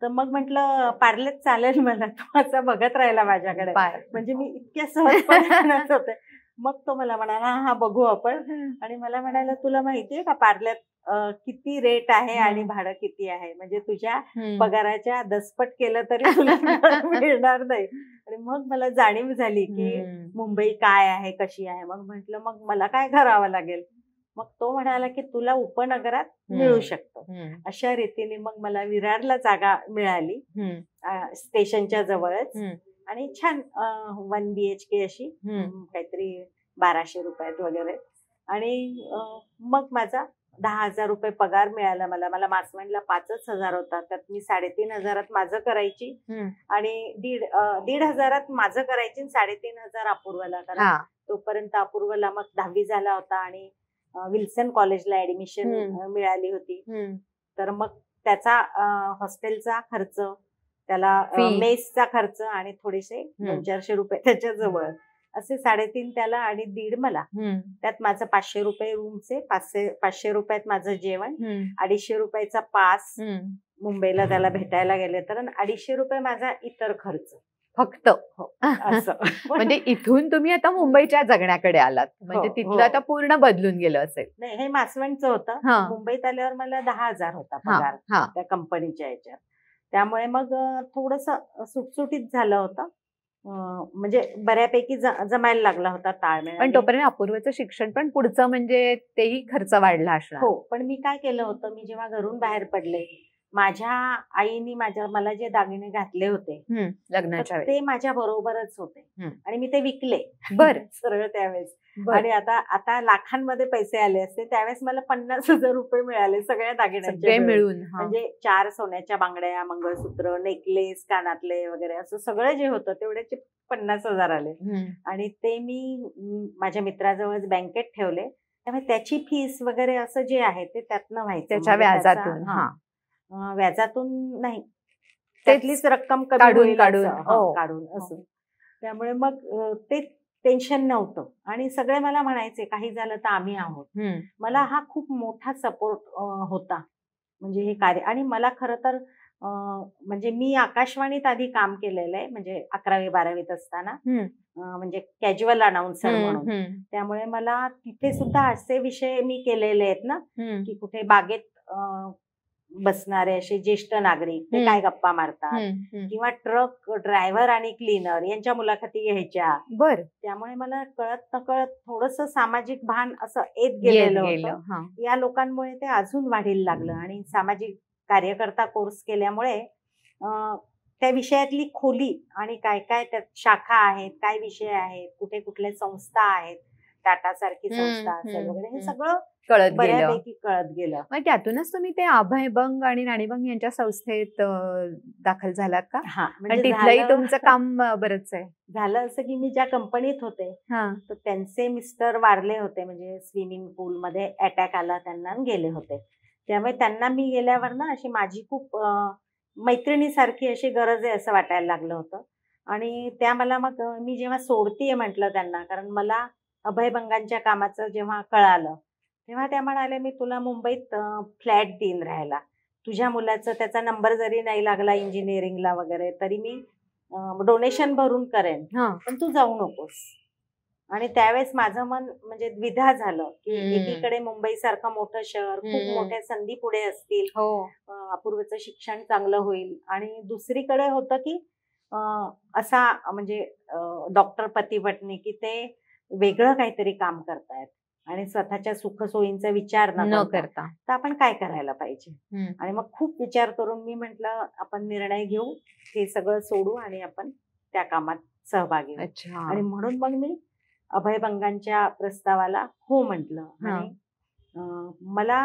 तर मग म्हटलं पार्लर चालेल मला. तो असा बघत राहिला माझ्याकडे, म्हणजे मी इतक्या सहजपणे म्हणत होते. मग तो मला म्हणाला हा बघू आपण. आणि मला म्हणाला तुला माहितीये का पार्लर किती रेट आहे आणि भाडं किती आहे, म्हणजे तुझ्या पगाराच्या दसपट केलं तरी तुला मिळणार नाही. आणि मग मला जाणीव झाली की मुंबई काय आहे, कशी आहे. मग म्हटलं मग मला काय करावं लागेल. मग तो म्हणाला की तुला उपनगरात मिळू शकतं. अशा रीतीने मग मला विरारला जागा मिळाली, स्टेशनच्या जवळच. आणि छान 1 BHK अशी, काहीतरी 1200 रुपयात वगैरे. आणि मग माझा 10,000 रुपये पगार मिळाला मला. मला मासवणला 5,000 होता, त्यात मी 3,500 माझं करायची आणि 1,500 माझं करायची आणि 3,500 अपूर्वाला. कारण तोपर्यंत अपूर्वाला मग 10वी झाला होता आणि विल्सन कॉलेजला ऍडमिशन मिळाली होती. तर मग त्याचा हॉस्टेलचा खर्च, त्याला मेसचा खर्च आणि थोडेसे 200-400 रुपये त्याच्या जवळ, असे 3.5 त्याला आणि 1.5 मला. त्यात माझं 500 रुपये रूमचे, 500 रुपयात माझं जेवण, 250 रुपयाचा पास मुंबईला त्याला भेटायला गेले तर, 250 रुपये माझा इतर खर्च फक्त. असं. म्हणजे इथून तुम्ही आता मुंबईच्या जगण्याकडे आलात, म्हणजे तिथलं आता पूर्ण बदलून गेलं असेल. नाही, हे मासवणचं होतं. मुंबईत आल्यावर मला 10,000 होता पगार त्या कंपनीच्या याच्यात. त्यामुळे मग थोडस सुटसुटीत झालं होतं, म्हणजे बऱ्यापैकी जमायला लागला होता ताळमेळ. पण तोपर्यंत अपूर्वाचं शिक्षण पण पुढचं, म्हणजे तेही खर्च वाढला असणार. हो, पण मी काय केलं होतं, मी जेव्हा घरून बाहेर पडले, माझ्या आईनी मला जे दागिने घातले होते लग्नाच्या ते माझ्या बरोबरच होते आणि मी ते विकले. बरं. सरळ त्यावेळेस. आणि आता लाखांमध्ये पैसे आले असते, त्यावेळेस मला 50,000 रुपये मिळाले सगळ्या दागिन्यांचे मिळून. म्हणजे 4 सोन्याच्या बांगड्या, मंगळसूत्र, नेकलेस, कानातले वगैरे असं सगळं जे होतं तेवढ्याचे 50,000 आले. आणि ते मी माझ्या मित्राजवळ बँकेत ठेवले. त्यामुळे त्याची फीस वगैरे असं जे आहे ते त्यातनं व्हायचं, त्याच्या व्याजातून. व्याजातून नाही, त्यातलीच रक्कम काढून असं. त्यामुळे मग ते टेन्शन नव्हतं. आणि सगळे मला म्हणायचे काही झालं तर आम्ही आहोत. मला हा खूप मोठा सपोर्ट होता, म्हणजे हे कार्य. आणि मला खरं तर म्हणजे मी आकाशवाणीत आधी काम केलेलं आहे, म्हणजे 11वी-12वीत असताना, म्हणजे कॅज्युअल अनाउन्सर म्हणून. त्यामुळे मला तिथे सुद्धा असे विषय मी केलेले आहेत ना, की कुठे बागेत बसणारे असे ज्येष्ठ नागरिक ते काय गप्पा मारतात, किंवा ट्रक ड्रायव्हर आणि क्लीनर यांच्या मुलाखती घ्यायच्या. बर. त्यामुळे मला कळत नकळत थोडस सामाजिक भान असं येत गेलेलं होतं. या लोकांमुळे ते अजून वाढीला लागलं. आणि सामाजिक कार्यकर्ता कोर्स केल्यामुळे त्या विषयातली खोली आणि काय काय त्यात शाखा आहेत, काय विषय आहेत, कुठे कुठल्या संस्था आहेत, टाटा सारखी संस्था असेल वगैरे, हे सगळं बऱ्यापैकी कळत गेलं. मग त्यातूनच तुम्ही ते अभय बंग आणि राणी बंग यांच्या संस्थेत दाखल झालात का? म्हणजे तिथलंही तुमचं काम बरंच आहे. झालं असं की मी ज्या कंपनीत होते तर त्यांचे मिस्टर वारले होते, म्हणजे स्विमिंग पूल मध्ये अटॅक आला त्यांना, गेले होते. त्यामुळे त्यांना मी गेल्यावर ना अशी माझी खूप मैत्रिणीसारखी अशी गरज आहे असं वाटायला लागलं होतं. आणि त्या मला मग मी जेव्हा सोडतीये म्हटलं त्यांना, कारण मला अभयभंगांच्या कामाचं जेव्हा कळालं तेव्हा त्या म्हणाले मी तुला मुंबईत फ्लॅट देईन राहायला, तुझ्या मुलाचं त्याचा नंबर जरी नाही लागला इंजिनिअरिंगला वगैरे तरी मी डोनेशन भरून करेन, पण तू जाऊ नकोस. आणि त्यावेळेस माझं मन म्हणजे द्विधा झालं की एकीकडे मुंबई सारखं मोठं शहर, खूप मोठ्या संधी पुढे असतील, अपूर्वचं शिक्षण चांगलं होईल, आणि दुसरीकडे होतं की असा म्हणजे डॉक्टर पती पत्नी की ते वेगळं काहीतरी काम करतायत आणि स्वतःच्या सुखसोयींचा विचार न करता, तर आपण काय करायला पाहिजे. आणि मग खूप विचार करून मी म्हटलं आपण निर्णय घेऊ, हे सगळं सोडू आणि आपण त्या कामात सहभागी होऊ. आणि म्हणून मग मी अभयभंगांच्या प्रस्तावाला हो म्हटलं. आणि मला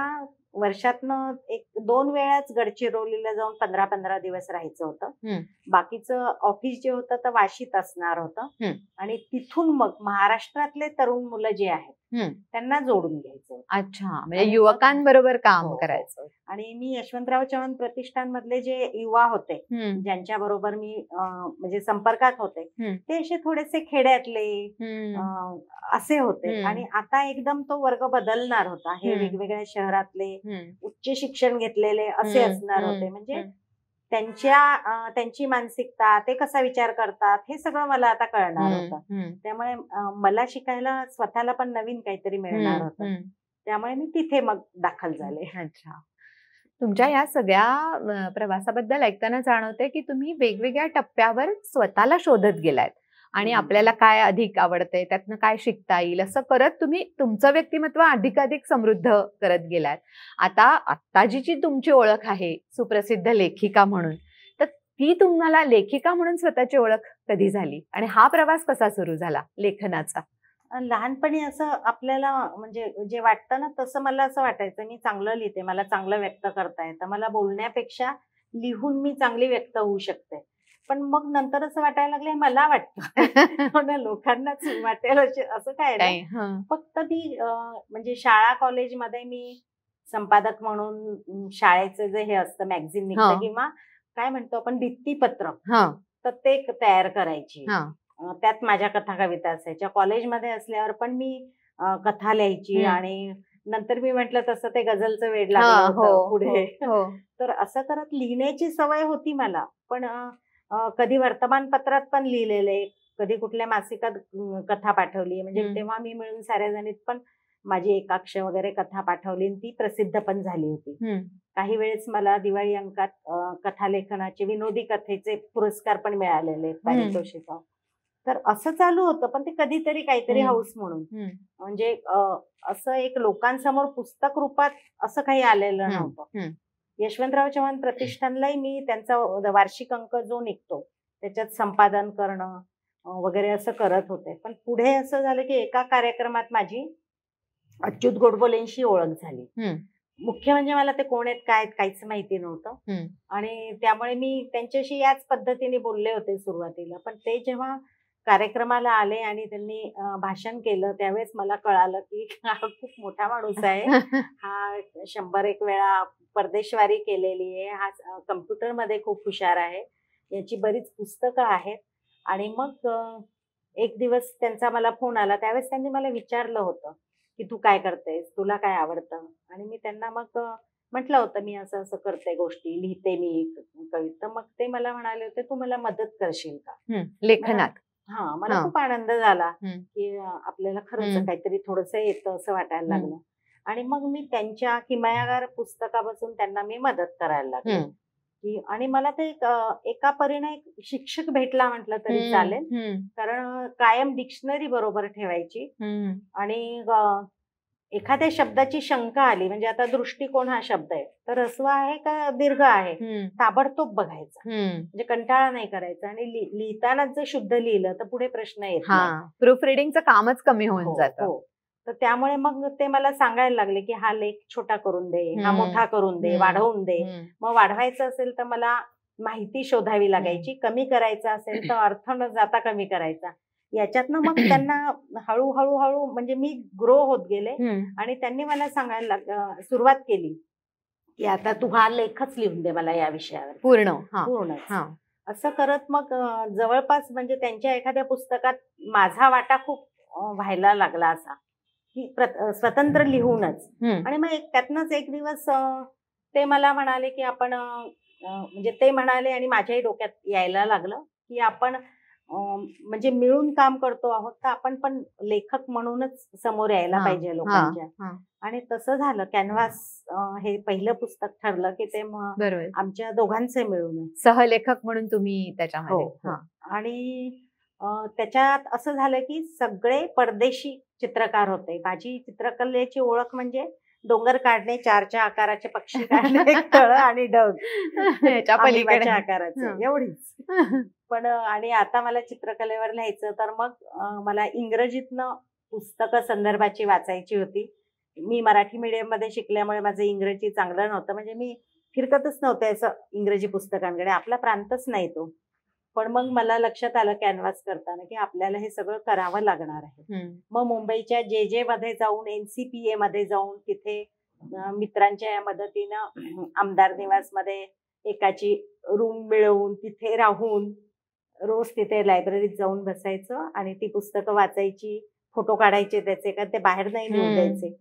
वर्षातनं 1-2 वेळाच गडचिरोलीला जाऊन 15-15 दिवस राहायचं होतं. बाकीचं ऑफिस जे होतं तर वाशीत असणार होतं आणि तिथून मग महाराष्ट्रातले तरुण मुलं जे आहेत त्यांना जोडून घ्यायचं. अच्छा, म्हणजे युवकांबरोबर काम हो. करायचं. आणि मी यशवंतराव चव्हाण प्रतिष्ठान मधले जे युवा होते ज्यांच्या बरोबर मी म्हणजे संपर्कात होते ते असे थोडेसे खेड्यातले असे होते. आणि आता एकदम तो वर्ग बदलणार होता. हे वेगवेगळ्या शहरातले उच्च शिक्षण घेतलेले असे असणार होते. म्हणजे त्यांची मानसिकता, ते कसा विचार करतात हे सगळं मला आता कळणार होतं. त्यामुळे मला शिकायला स्वतःला पण नवीन काहीतरी मिळणार होतं. त्यामुळे मी तिथे मग दाखल झाले. अच्छा, तुमच्या या सगळ्या प्रवासाबद्दल ऐकताना जाणवते की तुम्ही वेगवेगळ्या टप्प्यावर स्वतःला शोधत गेलात आणि आपल्याला काय अधिक आवडतंय, त्यातनं काय शिकता येईल असं करत तुम्ही तुमचं व्यक्तिमत्व अधिकाधिक समृद्ध करत गेलात. आता जी तुमची ओळख आहे सुप्रसिद्ध लेखिका म्हणून, तर ती तुम्हाला लेखिका म्हणून स्वतःची ओळख कधी झाली आणि हा प्रवास कसा सुरू झाला लेखनाचा? लहानपणी असं आपल्याला म्हणजे जे वाटतं ना तसं मला असं वाटायचं मी चांगलं लिहिते, मला चांगलं व्यक्त करता येतं, मला बोलण्यापेक्षा लिहून मी चांगली व्यक्त होऊ शकते. पण मग नंतर असं वाटायला लागलं मला वाटतं लोकांनाच वाटेल असं काय नाही. फक्त मी म्हणजे शाळा कॉलेजमध्ये मी संपादक म्हणून शाळेचं जे हे असतं मॅगझिन निघतं किंवा काय म्हणतो आपण भित्तीपत्र, तर ते तयार करायची. त्यात माझ्या कथा कविता असायच्या. कॉलेजमध्ये असल्यावर पण मी कथा लिहायची आणि नंतर मी म्हटलं तसं ते गझलचं वेड लागलं होतं पुढे. तर असं करत लिहिण्याची सवय होती मला. पण कधी वर्तमानपत्रात पण लिहिलेले, कधी कुठल्या मासिकात कथा पाठवली. म्हणजे तेव्हा मी मिळून साऱ्या जणीत पण माझी एकाक्ष वगैरे कथा पाठवली आणि ती प्रसिद्ध पण झाली होती. काही वेळेस मला दिवाळी अंकात कथा लेखनाचे विनोदी कथेचे पुरस्कार पण मिळालेले पारितोषिक. तर असं चालू होतं. पण ते कधीतरी काहीतरी हौस म्हणून, म्हणजे असं एक लोकांसमोर पुस्तक रूपात असं काही आलेलं नव्हतं. यशवंतराव चव्हाण प्रतिष्ठानलाही मी त्यांचा वार्षिक अंक जो निघतो त्याच्यात संपादन करणं वगैरे असं करत होते. पण पुढे असं झालं की एका कार्यक्रमात माझी अच्युत गोडबोलेंशी ओळख झाली. मुख्य म्हणजे मला ते कोण आहेत काय काहीच माहिती नव्हतं आणि त्यामुळे मी त्यांच्याशी याच पद्धतीने बोलले होते सुरुवातीला. पण ते जेव्हा कार्यक्रमाला आले आणि त्यांनी भाषण केलं त्यावेळेस मला कळालं की हा खूप मोठा माणूस आहे. हा 100 वेळा परदेशवारी केलेली आहे, हा कम्प्युटरमध्ये खूप हुशार आहे, याची बरीच पुस्तकं आहेत. आणि मग एक दिवस त्यांचा मला फोन आला. त्यावेळेस त्यांनी मला विचारलं होतं की तू काय करतेस, तुला काय आवडतं. आणि मी त्यांना मग म्हटलं होतं मी असं असं करते गोष्टी, लिहिते मी कविता. मग ते मला म्हणाले होते तू मला मदत करशील का लेखनात? मला खूप आनंद झाला की आपल्याला खरंच काहीतरी थोडंसं येतं असं वाटायला लागलं. आणि मग मी त्यांच्या किमयागार पुस्तकापासून त्यांना मी मदत करायला लागले की आणि मला ते एका परीने शिक्षक भेटला म्हटलं तरी चालेल. कारण कायम डिक्शनरी बरोबर ठेवायची आणि एखाद्या शब्दाची शंका आली म्हणजे आता दृष्टिकोन हा शब्द आहे तर ह्रस्व आहे का दीर्घ आहे ताबडतोब बघायचा, म्हणजे कंटाळा नाही करायचा. आणि लिहिताना जर शुद्ध लिहिलं तर पुढे प्रश्न येत नाही. प्रूफ रिडिंगचं कामच कमी होऊन जातं. तर त्यामुळे मग ते मला सांगायला लागले की हा लेख छोटा करून दे, हा मोठा करून दे, वाढवून दे. मग वाढवायचं असेल तर मला माहिती शोधावी लागायची, कमी करायचं असेल तर अर्थ न जाता कमी करायचा. याच्यातनं मग त्यांना हळूहळू म्हणजे मी ग्रो होत गेले आणि त्यांनी मला सांगायला सुरुवात केली की आता तू हा लेखच लिहून दे मला या विषयावर पूर्ण. असं करत मग जवळपास म्हणजे त्यांच्या एखाद्या पुस्तकात माझा वाटा खूप व्हायला लागला असा की स्वतंत्र लिहूनच. आणि मग त्यातनच एक दिवस ते मला म्हणाले की आपण म्हणजे ते म्हणाले आणि माझ्याही डोक्यात यायला लागलं की आपण म्हणजे मिळून काम करतो आहोत तर आपण पण लेखक म्हणूनच समोर यायला पाहिजे लोकांच्या. आणि तसं झालं. कॅनव्हास हे पहिलं पुस्तक ठरलं की ते आमच्या दोघांचे मिळून सहलेखक म्हणून तुम्ही त्याच्यामध्ये. आणि त्याच्यात असं झालं की सगळे परदेशी चित्रकार होते. माझी चित्रकलेची ओळख म्हणजे डोंगर काढणे, 4च्या आकाराचे पक्षी काढणे, तळ आणि ढग पलीकडच्या आकाराचे एवढीच. पण आणि आता मला चित्रकलेवर लिहायचं तर मग मला इंग्रजीतनं पुस्तकं संदर्भाची वाचायची होती. मी मराठी मीडियम मध्ये शिकल्यामुळे माझं इंग्रजी चांगलं नव्हतं, म्हणजे मी फिरकतच नव्हते असं इंग्रजी पुस्तकांकडे, आपला प्रांतच नाही तो. पण मग मला लक्षात आलं कॅनव्हास करताना की आपल्याला हे सगळं करावं लागणार आहे. मग मुंबईच्या जे मध्ये जाऊन, NCPA मध्ये जाऊन, तिथे मित्रांच्या मदतीनं आमदार निवासमध्ये एकाची रूम मिळवून तिथे राहून रोज तिथे लायब्ररीत जाऊन बसायचं आणि ती पुस्तकं वाचायची, फोटो काढायचे त्याचे, कारण ते बाहेर नाही लिहून द्यायचे.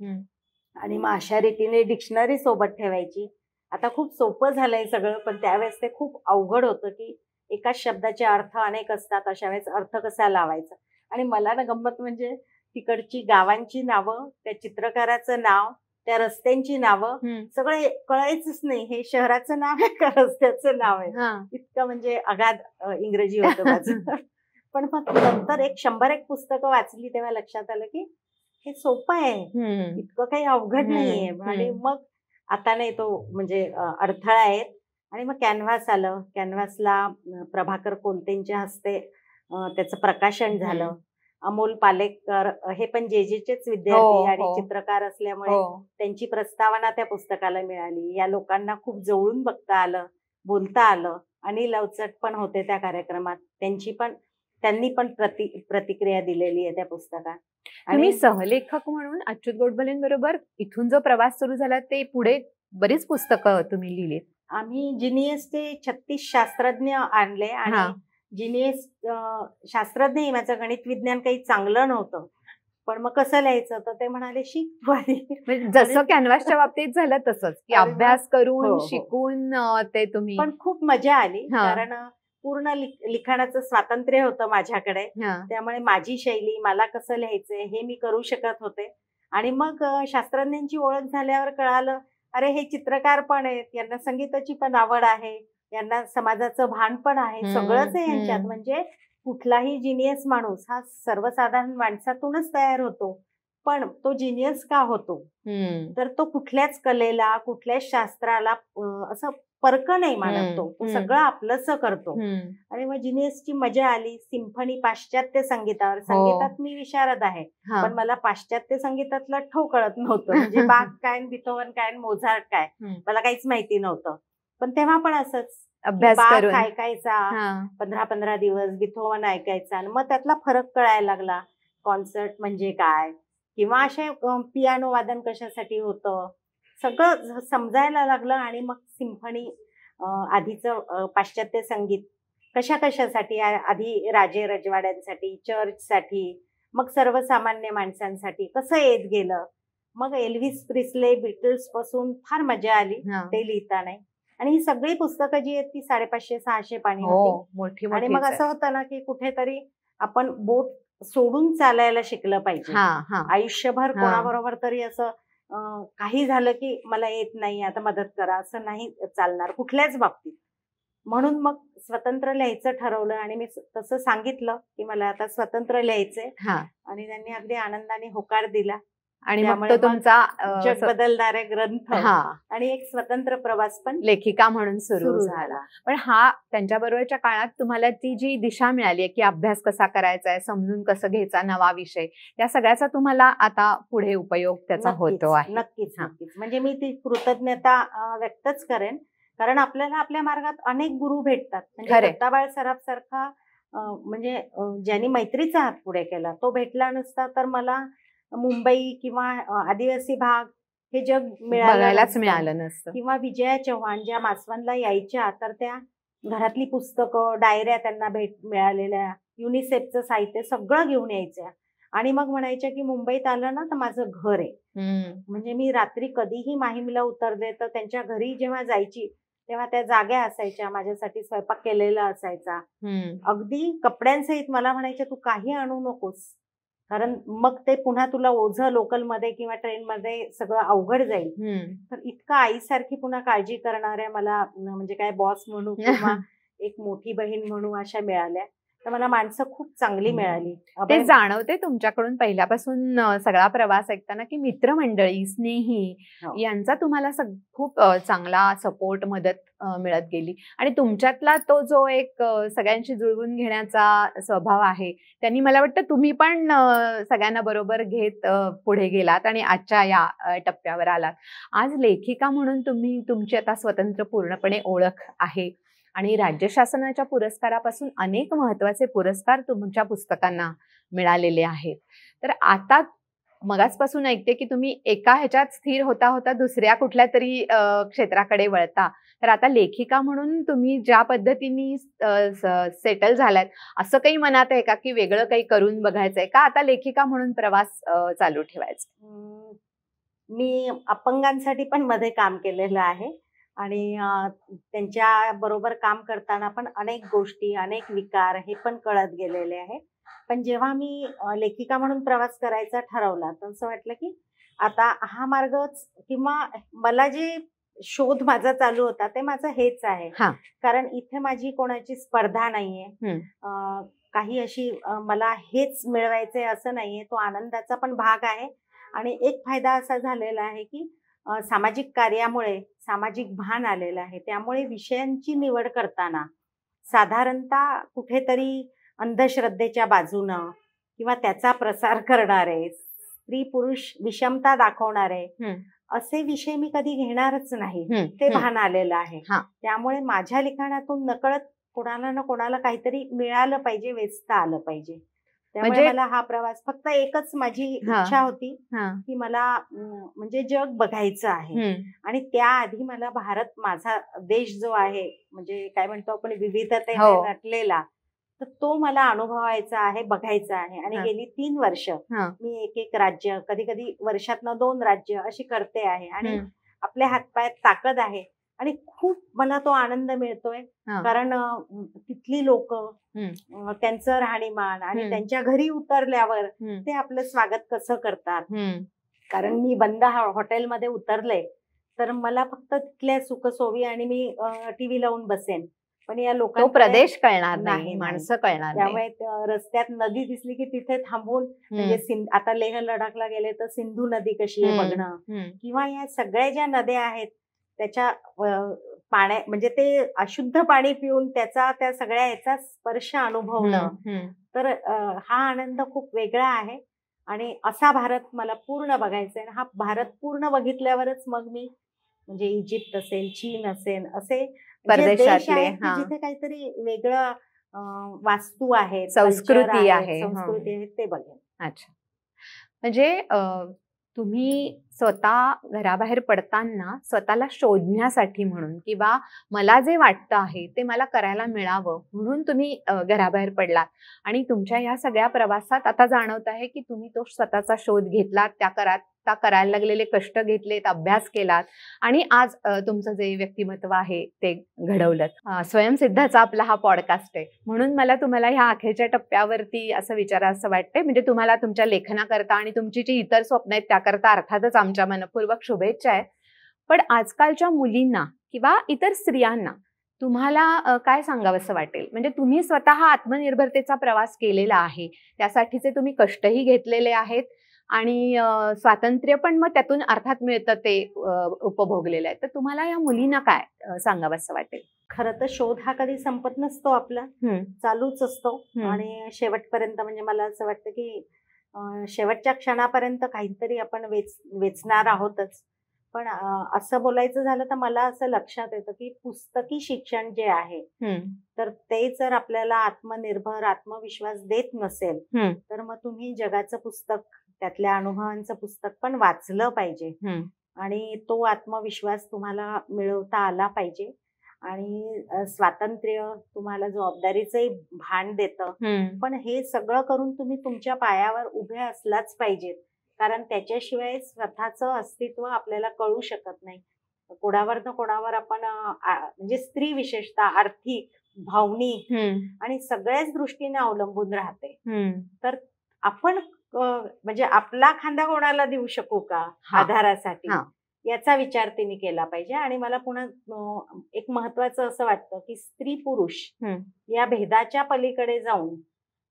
आणि मग अशा रीतीने डिक्शनरी सोबत ठेवायची. आता खूप सोपं झालंय सगळं, पण त्यावेळेस ते खूप अवघड होतं की एकाच शब्दाचे अर्थ अनेक असतात, अशा वेळेस अर्थ कसा लावायचा. आणि मला ना गंमत म्हणजे तिकडची गावांची नावं, त्या चित्रकाराचं नाव, त्या रस्त्यांची नावं सगळे कळायचंच नाही, हे शहराचं नाव आहे का रस्त्याचं नाव आहे. इतकं म्हणजे अगाध इंग्रजी होतं माझं. पण मग नंतर 100 पुस्तकं वाचली तेव्हा लक्षात आलं की हे सोपं आहे, इतकं काही अवघड नाहीये. आणि मग आता नाही तो म्हणजे अडथळा आहे. आणि मग कॅनव्हास आलं. कॅनव्हासला प्रभाकर कोलतेंच्या हस्ते त्याचं प्रकाशन झालं. अमोल पालेकर हे पण जेजेचेच विद्यार्थी आणि चित्रकार असल्यामुळे त्यांची प्रस्तावना त्या पुस्तकाला मिळाली. या लोकांना खूप जवळून बघता आलं, बोलता आलं. अनिल अवचट पण होते त्या कार्यक्रमात, त्यांनी पण प्रतिक्रिया दिलेली आहे त्या पुस्तकात. तुम्ही सहलेखक म्हणून अच्युत गोडबोलेंबरोबर इथून जो प्रवास सुरू झाला ते पुढे बरीच पुस्तकं तुम्ही लिहिलीत. आम्ही जिनियसचे 36 शास्त्रज्ञ आणले आणि जिनियस शास्त्रज्ञ, माझं गणित विज्ञान काही चांगलं नव्हतं, पण मग कसं लिहायचं तर ते म्हणाले शिक. जसं कॅनव्हासच्या बाबतीत झालं तसंच की अभ्यास करून शिकून ते तुम्ही. पण खूप मजा आली, कारण पूर्ण लिखाणाचं स्वातंत्र्य होतं माझ्याकडे, त्यामुळे माझी शैली, मला कसं लिहायचंय हे मी करू शकत होते. आणि मग शास्त्रज्ञांची ओळख झाल्यावर कळालं, अरे हे चित्रकार पण आहेत, यांना संगीताची पण आवड आहे, यांना समाजाचं भान पण आहे, सगळंच आहे यांच्यात. म्हणजे कुठलाही जिनियस माणूस हा सर्वसाधारण माणसातूनच तयार होतो, पण तो जिनियस का होतो तर तो कुठल्याच कलेला, कुठल्याच शास्त्राला असं परक नाही मानत, तो सगळं आपलंच करतो. आणि मग जिनियसची मजा आली. सिम्फनी पाश्चात्य संगीतात मी विशारद आहे, पण मला पाश्चात्य संगीतातलं ठो कळत नव्हतं. म्हणजे बाख काय, बिथोवन काय, मोझार्ट काय, मला काहीच माहिती नव्हतं. पण तेव्हा पण असंच अभ्यास ऐकायचा 15-15 दिवस, बिथोवन ऐकायचा, आणि मग त्यातला फरक कळायला लागला. कॉन्सर्ट म्हणजे काय, किंवा असे पियानो वादन कशासाठी होतं, सगळं समजायला लागलं. आणि मग सिम्फनी, आधीचं पाश्चात्य संगीत कशासाठी, आधी राजे रजवाड्यांसाठी, चर्चसाठी, मग सर्वसामान्य माणसांसाठी कसं येत गेलं. मग एल्व्हिस प्रिस्ले, बीटल्स पासून फार मजा आली ते लिहिताना. आणि ही सगळी पुस्तकं जी आहेत ती 550-600 पानी होती. आणि मग असं होतं ना की कुठेतरी आपण बोट सोडून चालायला शिकलं पाहिजे. आयुष्यभर कोणाबरोबर तरी असं काही झालं की मला येत नाही, आता मदत करा, असं नाही चालणार कुठल्याच बाबतीत. म्हणून मग स्वतंत्र लिहायचं ठरवलं आणि मी तसं सांगितलं की मला आता स्वतंत्र लिहायचंय. आणि त्यांनी अगदी आनंदाने होकार दिला. आणि मग तो तुमचा जग बदलणारे ग्रंथ आणि एक स्वतंत्र प्रवास पण लेखिका म्हणून सुरू झाला. पण त्यांच्याबरोबरच्या काळात तुम्हाला ती जी दिशा मिळाली आहे की अभ्यास कसा करायचा आहे, समजून कसं घ्यायचा नवा विषय, त्या सगळ्याचा तुम्हाला आता पुढे उपयोग त्याचा होतो आहे. नक्कीच. म्हणजे मी ती कृतज्ञता व्यक्तच करेन, कारण आपल्याला आपल्या मार्गात अनेक गुरु भेटतात. म्हणजे दत्ताबाळ सराफ सारखा म्हणजे ज्यांनी मैत्रीचा हात पुढे केला तो भेटला नसता तर मला मुंबई किंवा आदिवासी भाग हे जग मिळालं नसतं. किंवा विजया चव्हाण ज्या मासवणला यायच्या, तर त्या घरातली पुस्तकं, डायऱ्या त्यांना मिळालेल्या, युनिसेफचं साहित्य सगळं घेऊन यायच्या. आणि मग म्हणायच्या की मुंबईत आलं ना तर माझं घर आहे. म्हणजे मी रात्री कधीही माहीमला उतरले तर त्यांच्या घरी जेव्हा जायची तेव्हा त्या जाग्या असायच्या, माझ्यासाठी स्वयंपाक केलेला असायचा. अगदी कपड्यांसहित मला म्हणायच्या तू काही आणू नकोस, कारण मग ते पुन्हा तुला ओझं लोकलमध्ये किंवा ट्रेनमध्ये सगळं अवघड जाईल. तर इतका आईसारखी पुन्हा काळजी करणाऱ्या मला म्हणजे काय बॉस म्हणू किंवा एक मोठी बहीण म्हणू अशा मिळाल्या. तर मला माणसं खूप चांगली मिळाली. ते जाणवते तुमच्याकडून पहिल्यापासून सगळा प्रवास ऐकताना की मित्रमंडळी, स्नेही यांचा तुम्हाला खूप चांगला सपोर्ट, मदत मिळत गेली. आणि तुमच्यातला तो जो एक सगळ्यांशी जुळवून घेण्याचा स्वभाव आहे, त्यांनी मला वाटतं तुम्ही पण सगळ्यांना बरोबर घेत पुढे गेलात आणि आजच्या या टप्प्यावर आलात. आज लेखिका म्हणून तुमची आता स्वतंत्र पूर्णपणे ओळख आहे आणि राज्य शासनाच्या पुरस्कारापासून अनेक महत्त्वाचे पुरस्कार तुमच्या पुस्तकांना मिळालेले आहेत. तर आता मगाचपासून ऐकते की तुम्ही एका ह्याच्यात स्थिर होता दुसऱ्या कुठल्या तरी क्षेत्राकडे वळता. तर आता लेखिका म्हणून तुम्ही ज्या पद्धतीने सेटल झालात, असं काही मनात आहे का की वेगळं काही करून बघायचंय का आता लेखिका म्हणून प्रवास चालू ठेवायचा? मी अपंगांसाठी पण मध्ये काम केलेलं आहे आणि त्यांच्या बरोबर काम करताना पण अनेक गोष्टी, अनेक विकार हे पण कळत गेलेले आहे. पण जेव्हा मी लेखिका म्हणून प्रवास करायचा ठरवला, तर असं वाटलं की आता हा मार्गच किंवा मला जे शोध माझा चालू होता ते माझं हेच आहे. कारण इथे माझी कोणाची स्पर्धा नाहीये, काही अशी मला हेच मिळवायचंय असं नाहीये. तो आनंदाचा पण भाग आहे. आणि एक फायदा असा झालेला आहे की सामाजिक कार्यामुळे सामाजिक भान आलेलं आहे. त्यामुळे विषयांची निवड करताना साधारणतः कुठेतरी अंधश्रद्धेच्या बाजूनं किंवा त्याचा प्रसार करणारे, स्त्री पुरुष विषमता दाखवणारे असे विषय मी कधी घेणारच नाही, ते भान आलेलं आहे. त्यामुळे माझ्या लिखाणातून नकळत कोणाला ना कोणाला काहीतरी मिळालं पाहिजे, वेचता आलं पाहिजे. त्यामुळे मला हा प्रवास फक्त एकच माझी इच्छा होती की मला म्हणजे जग बघायचं आहे आणि त्याआधी मला भारत, माझा देश जो आहे, म्हणजे काय म्हणतो आपण विविधतेने नटलेला, तर तो मला अनुभवायचा आहे, बघायचा आहे. आणि गेली 3 वर्ष मी एक राज्य, कधी कधी वर्षातनं 2 राज्य अशी करते आहे आणि आपल्या हातपायात ताकद आहे आणि खूप मला तो आनंद मिळतोय. कारण तिथली लोक, त्यांचं राहणीमान आणि त्यांच्या घरी उतरल्यावर ते आपलं स्वागत कसं करतात. कारण मी बंद हॉटेलमध्ये उतरले तर मला फक्त तिथल्या सुखसोयी आणि मी टीव्ही लावून बसेन, पण या लोकांना प्रदेश कळणार नाही, माणसं कळणार नाही. त्यामुळे रस्त्यात नदी दिसली की तिथे थांबून, म्हणजे आता लेह लडाखला गेले तर सिंधू नदी कशी आहे बघणं, किंवा या सगळ्या ज्या नद्या आहेत त्याच्या पाण्या, म्हणजे ते अशुद्ध पाणी पिऊन त्याचा त्या सगळ्या याचा स्पर्श अनुभवणं, तर हा आनंद खूप वेगळा आहे. आणि असा भारत मला पूर्ण बघायचा आहे. हा भारत पूर्ण बघितल्यावरच मग मी, म्हणजे इजिप्त असेल, चीन असेल, असे देश आहेत जिथे काहीतरी वेगळं वास्तू आहेत, संस्कृती आहे, ते बघेन. अच्छा, म्हणजे तुम्ही स्वतः घराबाहेर पडताना स्वतःला शोधण्यासाठी म्हणून किंवा मला जे वाटतं आहे ते मला करायला मिळावं म्हणून तुम्ही घराबाहेर पडलात आणि तुमच्या ह्या सगळ्या प्रवासात आता जाणवत आहे की तुम्ही तो स्वतःचा शोध घेतलात, त्या करायला लागलेले कष्ट घेतलेत, अभ्यास केलात आणि आज तुमचं जे व्यक्तिमत्व आहे ते घडवलं. स्वयंसिद्धाचा आपला हा पॉडकास्ट आहे म्हणून मला तुम्हाला ह्या अखेरच्या टप्प्यावरती असं विचारावं वाटतंय. म्हणजे तुम्हाला तुमच्या लेखनाकरता आणि तुमची जी इतर स्वप्न आहेत त्याकरता अर्थातच आमच्या मनपूर्वक शुभेच्छा आहेत. पण आजकालच्या मुलींना किंवा इतर स्त्रियांना तुम्हाला काय सांगावंसं वाटेल? म्हणजे तुम्ही स्वतः आत्मनिर्भरतेचा प्रवास केलेला आहे, त्यासाठीचे तुम्ही कष्टही घेतलेले आहेत आणि स्वातंत्र्य पण मग त्यातून अर्थात मिळतं ते उपभोगलेलं आहे. तर तुम्हाला या मुलींना काय सांगावंसं वाटेल? खरं तर शोध हा कधी संपत नसतो, आपला चालूच असतो आणि शेवटपर्यंत, म्हणजे मला असं वाटतं की शेवटच्या क्षणापर्यंत काहीतरी आपण वेचणार आहोतच. पण असं बोलायचं झालं तर मला असं लक्षात येतं की पुस्तकी शिक्षण जे आहे तर ते जर आपल्याला आत्मनिर्भर, आत्मविश्वास देत नसेल तर मग तुम्ही जगाचं पुस्तक, त्यातल्या अनुभवांचं पुस्तक पण वाचलं पाहिजे आणि तो आत्मविश्वास तुम्हाला मिळवता आला पाहिजे. आणि स्वातंत्र्य तुम्हाला जबाबदारीचंही भान देतं, पण हे सगळं करून तुम्ही तुमच्या पायावर उभे असलाच पाहिजेत. कारण त्याच्याशिवाय स्वतःचं अस्तित्व आपल्याला कळू शकत नाही. कोणावर ना कोणावर आपण, म्हणजे स्त्री विशेषतः आर्थिक, भावनिक आणि सगळ्याच दृष्टीने अवलंबून राहते. तर आपण म्हणजे आपला खांदा कोणाला देऊ शकू का आधारासाठी? याचा विचार तिने केला पाहिजे. आणि मला पुन्हा एक महत्वाचं असं वाटतं की स्त्री पुरुष या भेदाच्या पलीकडे जाऊन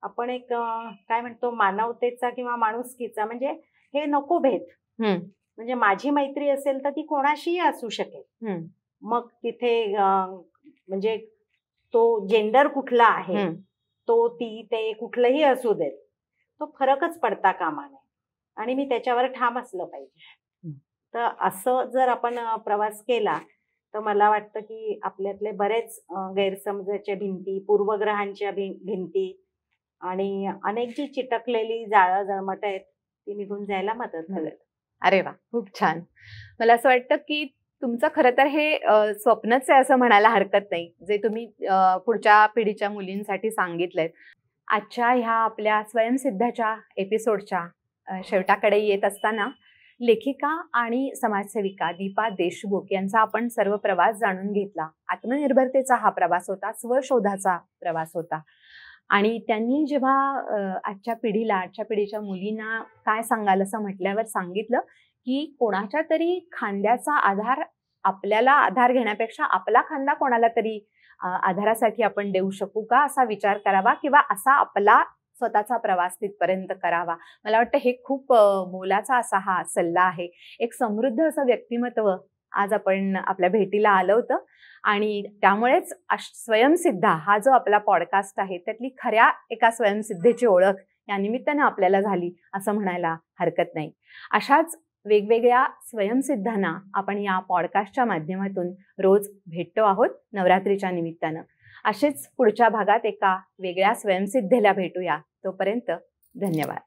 आपण एक काय म्हणतो मानवतेचा किंवा माणुसकीचा, म्हणजे हे नको भेद. म्हणजे माझी मैत्री असेल तर ती कोणाशीही असू शकेल. मग तिथे म्हणजे तो जेंडर कुठला आहे, तो ती ते कुठलंही असू देत, तो फरकच पडता कामा नये आणि मी त्याच्यावर ठाम असलं पाहिजे. तर असं जर आपण प्रवास केला तर मला वाटतं की आपल्यातले बरेच गैरसमजाच्या भिंती, पूर्वग्रहांच्या भिंती आणि अनेक जी चिटकलेली जाळं जळमट आहेत ती निघून जायला मदत होईल. अरे वा, खूप छान. मला असं वाटतं की तुमचं खरं तर हे स्वप्नच आहे असं म्हणायला हरकत नाही, जे तुम्ही पुढच्या पिढीच्या मुलींसाठी सांगितलंय. आजच्या ह्या आपल्या स्वयंसिद्धाच्या एपिसोडच्या शेवटाकडे येत असताना लेखिका आणि समाजसेविका दीपा देशमुख यांचा आपण सर्व प्रवास जाणून घेतला. आत्मनिर्भरतेचा हा प्रवास होता, स्वशोधाचा प्रवास होता. आणि त्यांनी जेव्हा आजच्या पिढीच्या मुलींना काय सांगाल असं म्हटल्यावर सांगितलं की कोणाच्या तरी खांद्याचा आधार, आपल्याला आधार घेण्यापेक्षा आपला खांदा कोणाला तरी आधारासाठी आपण देऊ शकू का असा विचार करावा, किंवा असा आपला स्वतःचा प्रवास तिथपर्यंत करावा. मला वाटतं हे खूप मोलाचा असा हा सल्ला आहे. एक समृद्ध असं व्यक्तिमत्व आज आपण आपल्या भेटीला आलं होतं आणि त्यामुळेच स्वयंसिद्धा हा जो आपला पॉडकास्ट आहे त्यातली खऱ्या एका स्वयंसिद्धेची ओळख या निमित्तानं आपल्याला झाली असं म्हणायला हरकत नाही. अशाच वेगवेगळ्या स्वयंसिद्धांना आपण या पॉडकास्टच्या माध्यमातून रोज भेटतो आहोत नवरात्रीच्या निमित्तानं. असेच पुढच्या भागात एका वेगळ्या स्वयंसिद्धेला भेटूया. तोपर्यंत धन्यवाद.